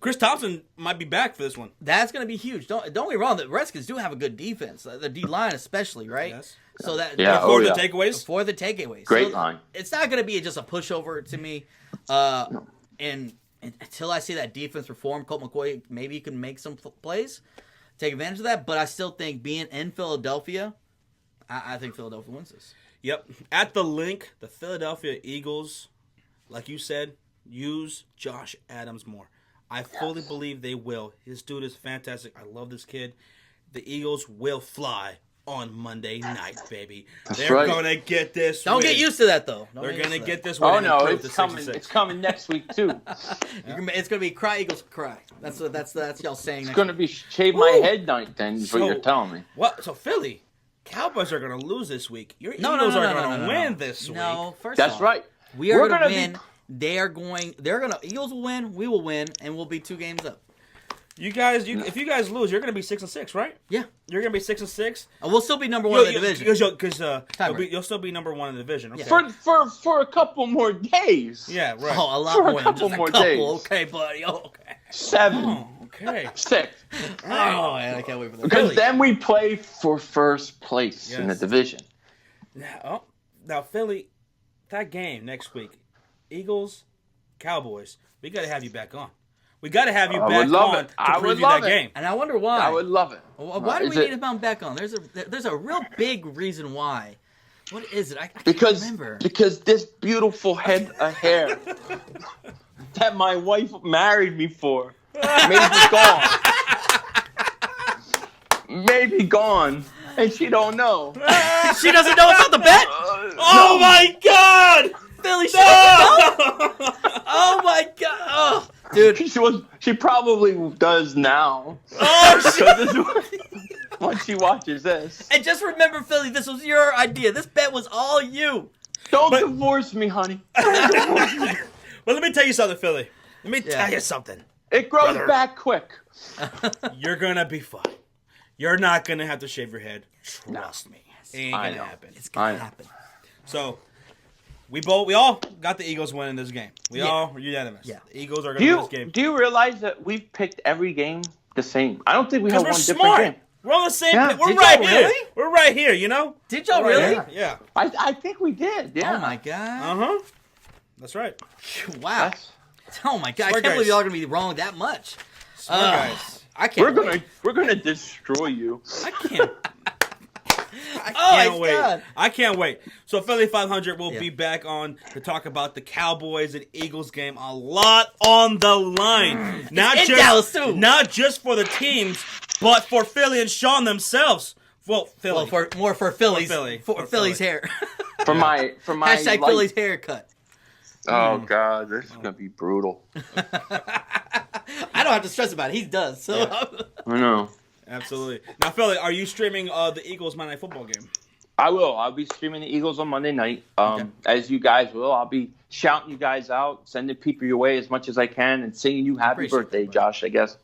Chris Thompson might be back for this one. That's going to be huge. Don't get me wrong. The Redskins do have a good defense. The D line, especially, right? Yes. So that Yeah. For the yeah. takeaways. for the takeaways. Great So line. It's not going to be just a pushover to me. And until I see that defense perform, Colt McCoy maybe can make some plays, take advantage of that. But I still think being in Philadelphia, I think Philadelphia wins this. Yep. At the link, the Philadelphia Eagles, like you said, use Josh Adams more. I fully believe they will. His dude is fantastic. I love this kid. The Eagles will fly on Monday night, baby. They're right. going to get this Don't win. get used to that, though. They're going to get this win. Oh and no, improve it's to coming. 6-6. It's coming next week too. It's gonna be cry Eagles cry. That's y'all saying. It's next gonna be shave my head night. Then is what So- you're telling me. What? So Philly, Cowboys are going to lose this week. Your No, Eagles no, are no, going to no, win this week. No, first That's off, right. we are We're gonna gonna win. be- They're gonna. Eagles will win. We will win, and we'll be 2 games up. You guys, if you guys lose, you're going to be 6-6, right? Yeah, You're going to be 6-6. we'll still be number 1 in the division. Because Tiebreak. you'll still be number 1 in the division. Okay. Yeah. For a couple more days. Yeah, right. Oh, a lot For a more. couple Just a more couple. days. Okay, buddy. Okay. 7, Oh, okay. 6. Oh, man, I can't wait for that. Because Really? then we play for first place in the Yes. division. Now, Philly, that game next week, Eagles, Cowboys, we got to have you back on. We got to have you I back would love on it. to I would preview love that it. game. And I wonder why. I would love it. Why do Is we it- need him back on? There's a real big reason why. What is it? I can't Because remember. because this beautiful head of hair that my wife married me for may be gone. May be gone, and she don't know. She doesn't know about the bet. Oh, my God! Philly, she doesn't know. Oh my god, oh, dude. She probably does now. Oh, Because this is when she watches this. and just remember, Philly, this was your idea. This bet was all you. Don't divorce me, honey. Well, let me tell you something, Philly. Let me tell you something. It grows back quick. You're going to be fine. You're not going to have to shave your head. Trust me. Ain't I going to know. happen. It's gonna I know. happen. So, we all got the Eagles winning this game. We Yeah. all were unanimous. Yeah. The Eagles are Do going to win this game. you realize that we've picked every game the same? I don't think we Because have we're one smart. different game. We're on the same Yeah. page. We're Did right y'all here. really? We're right here, you know? Did y'all We're right really? here. Yeah. I think we did. Yeah. Oh my god. Uh-huh. That's right. Wow. That's- Oh my god. I Smart can't believe guys. y'all are gonna be wrong that much. Smart guys. I can't. We're gonna destroy you. I can't. I Oh can't my wait. God. I can't wait. So Philly 500 will Yeah. be back on to talk about the Cowboys and Eagles game. A lot on the line. Not in just Dallas, too. not just for the teams, but for Philly and Shawn themselves. Well, Philly. Well, for Philly's Philly. for For Philly's Philly. hair. For my Hashtag life. Philly's haircut. Oh God, this is gonna be brutal. I don't have to stress about it. He does. So I know. Absolutely. Now, Philly, are you streaming the Eagles Monday Night Football game? I will. I'll be streaming the Eagles on Monday night. As you guys will. I'll be shouting you guys out, sending people your way as much as I can, and singing you happy Appreciate birthday, that, Josh. I guess.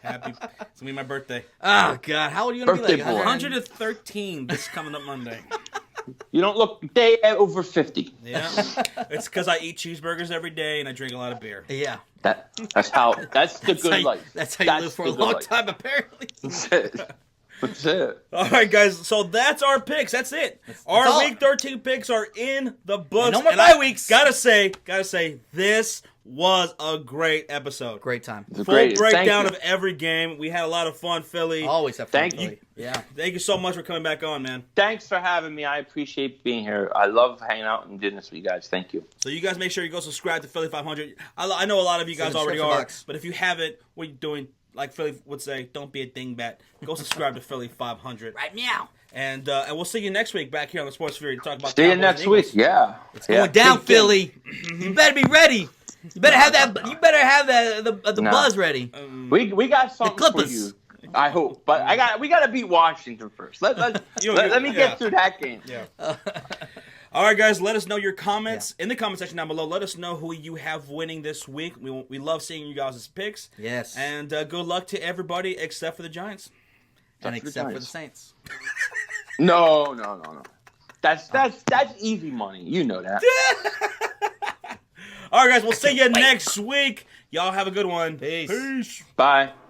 Happy. It's going to be my birthday. oh god, how old are you gonna Birthday be boy. like? 113 this coming up Monday. You don't look a day over 50. Yeah. It's because I eat cheeseburgers every day and I drink a lot of beer. Yeah. That's the good life. That's how you live for a the good long life. time, apparently. That's it. That's it. All right, guys. So that's our picks. That's it. Our all. Week 13 picks are in the books. No more and bye I weeks. Gotta say, this was a great episode. Great time. It's Full great. breakdown Thank of every game. We had a lot of fun, Philly. Always have fun. Thank you. Philly. Yeah. Thank you so much for coming back on, man. Thanks for having me. I appreciate being here. I love hanging out and doing this with you guys. Thank you. So you guys make sure you go subscribe to Philly 500. I know a lot of you guys already Subscription are, box. but if you haven't, what are you doing? Like Philly would say, don't be a dingbat. Go subscribe to Philly 500. Right meow. And we'll see you next week back here on the Sports Fury to talk about See you Cowboys next and week. Eagles. Yeah. It's going down, Philly. You better be ready. You better have that. You better have the Nah. buzz ready. We got something for Clippers. you. I hope, but we got to beat Washington first. Let me get through that game. Yeah. All right, guys, let us know your comments in the comment section down below. Let us know who you have winning this week. We love seeing you guys' picks. Yes. And good luck to everybody except for the Giants. And That's except for the Giants. Saints. No. That's easy money. You know that. All right, guys, we'll see you next week. Y'all have a good one. Peace. Peace. Bye.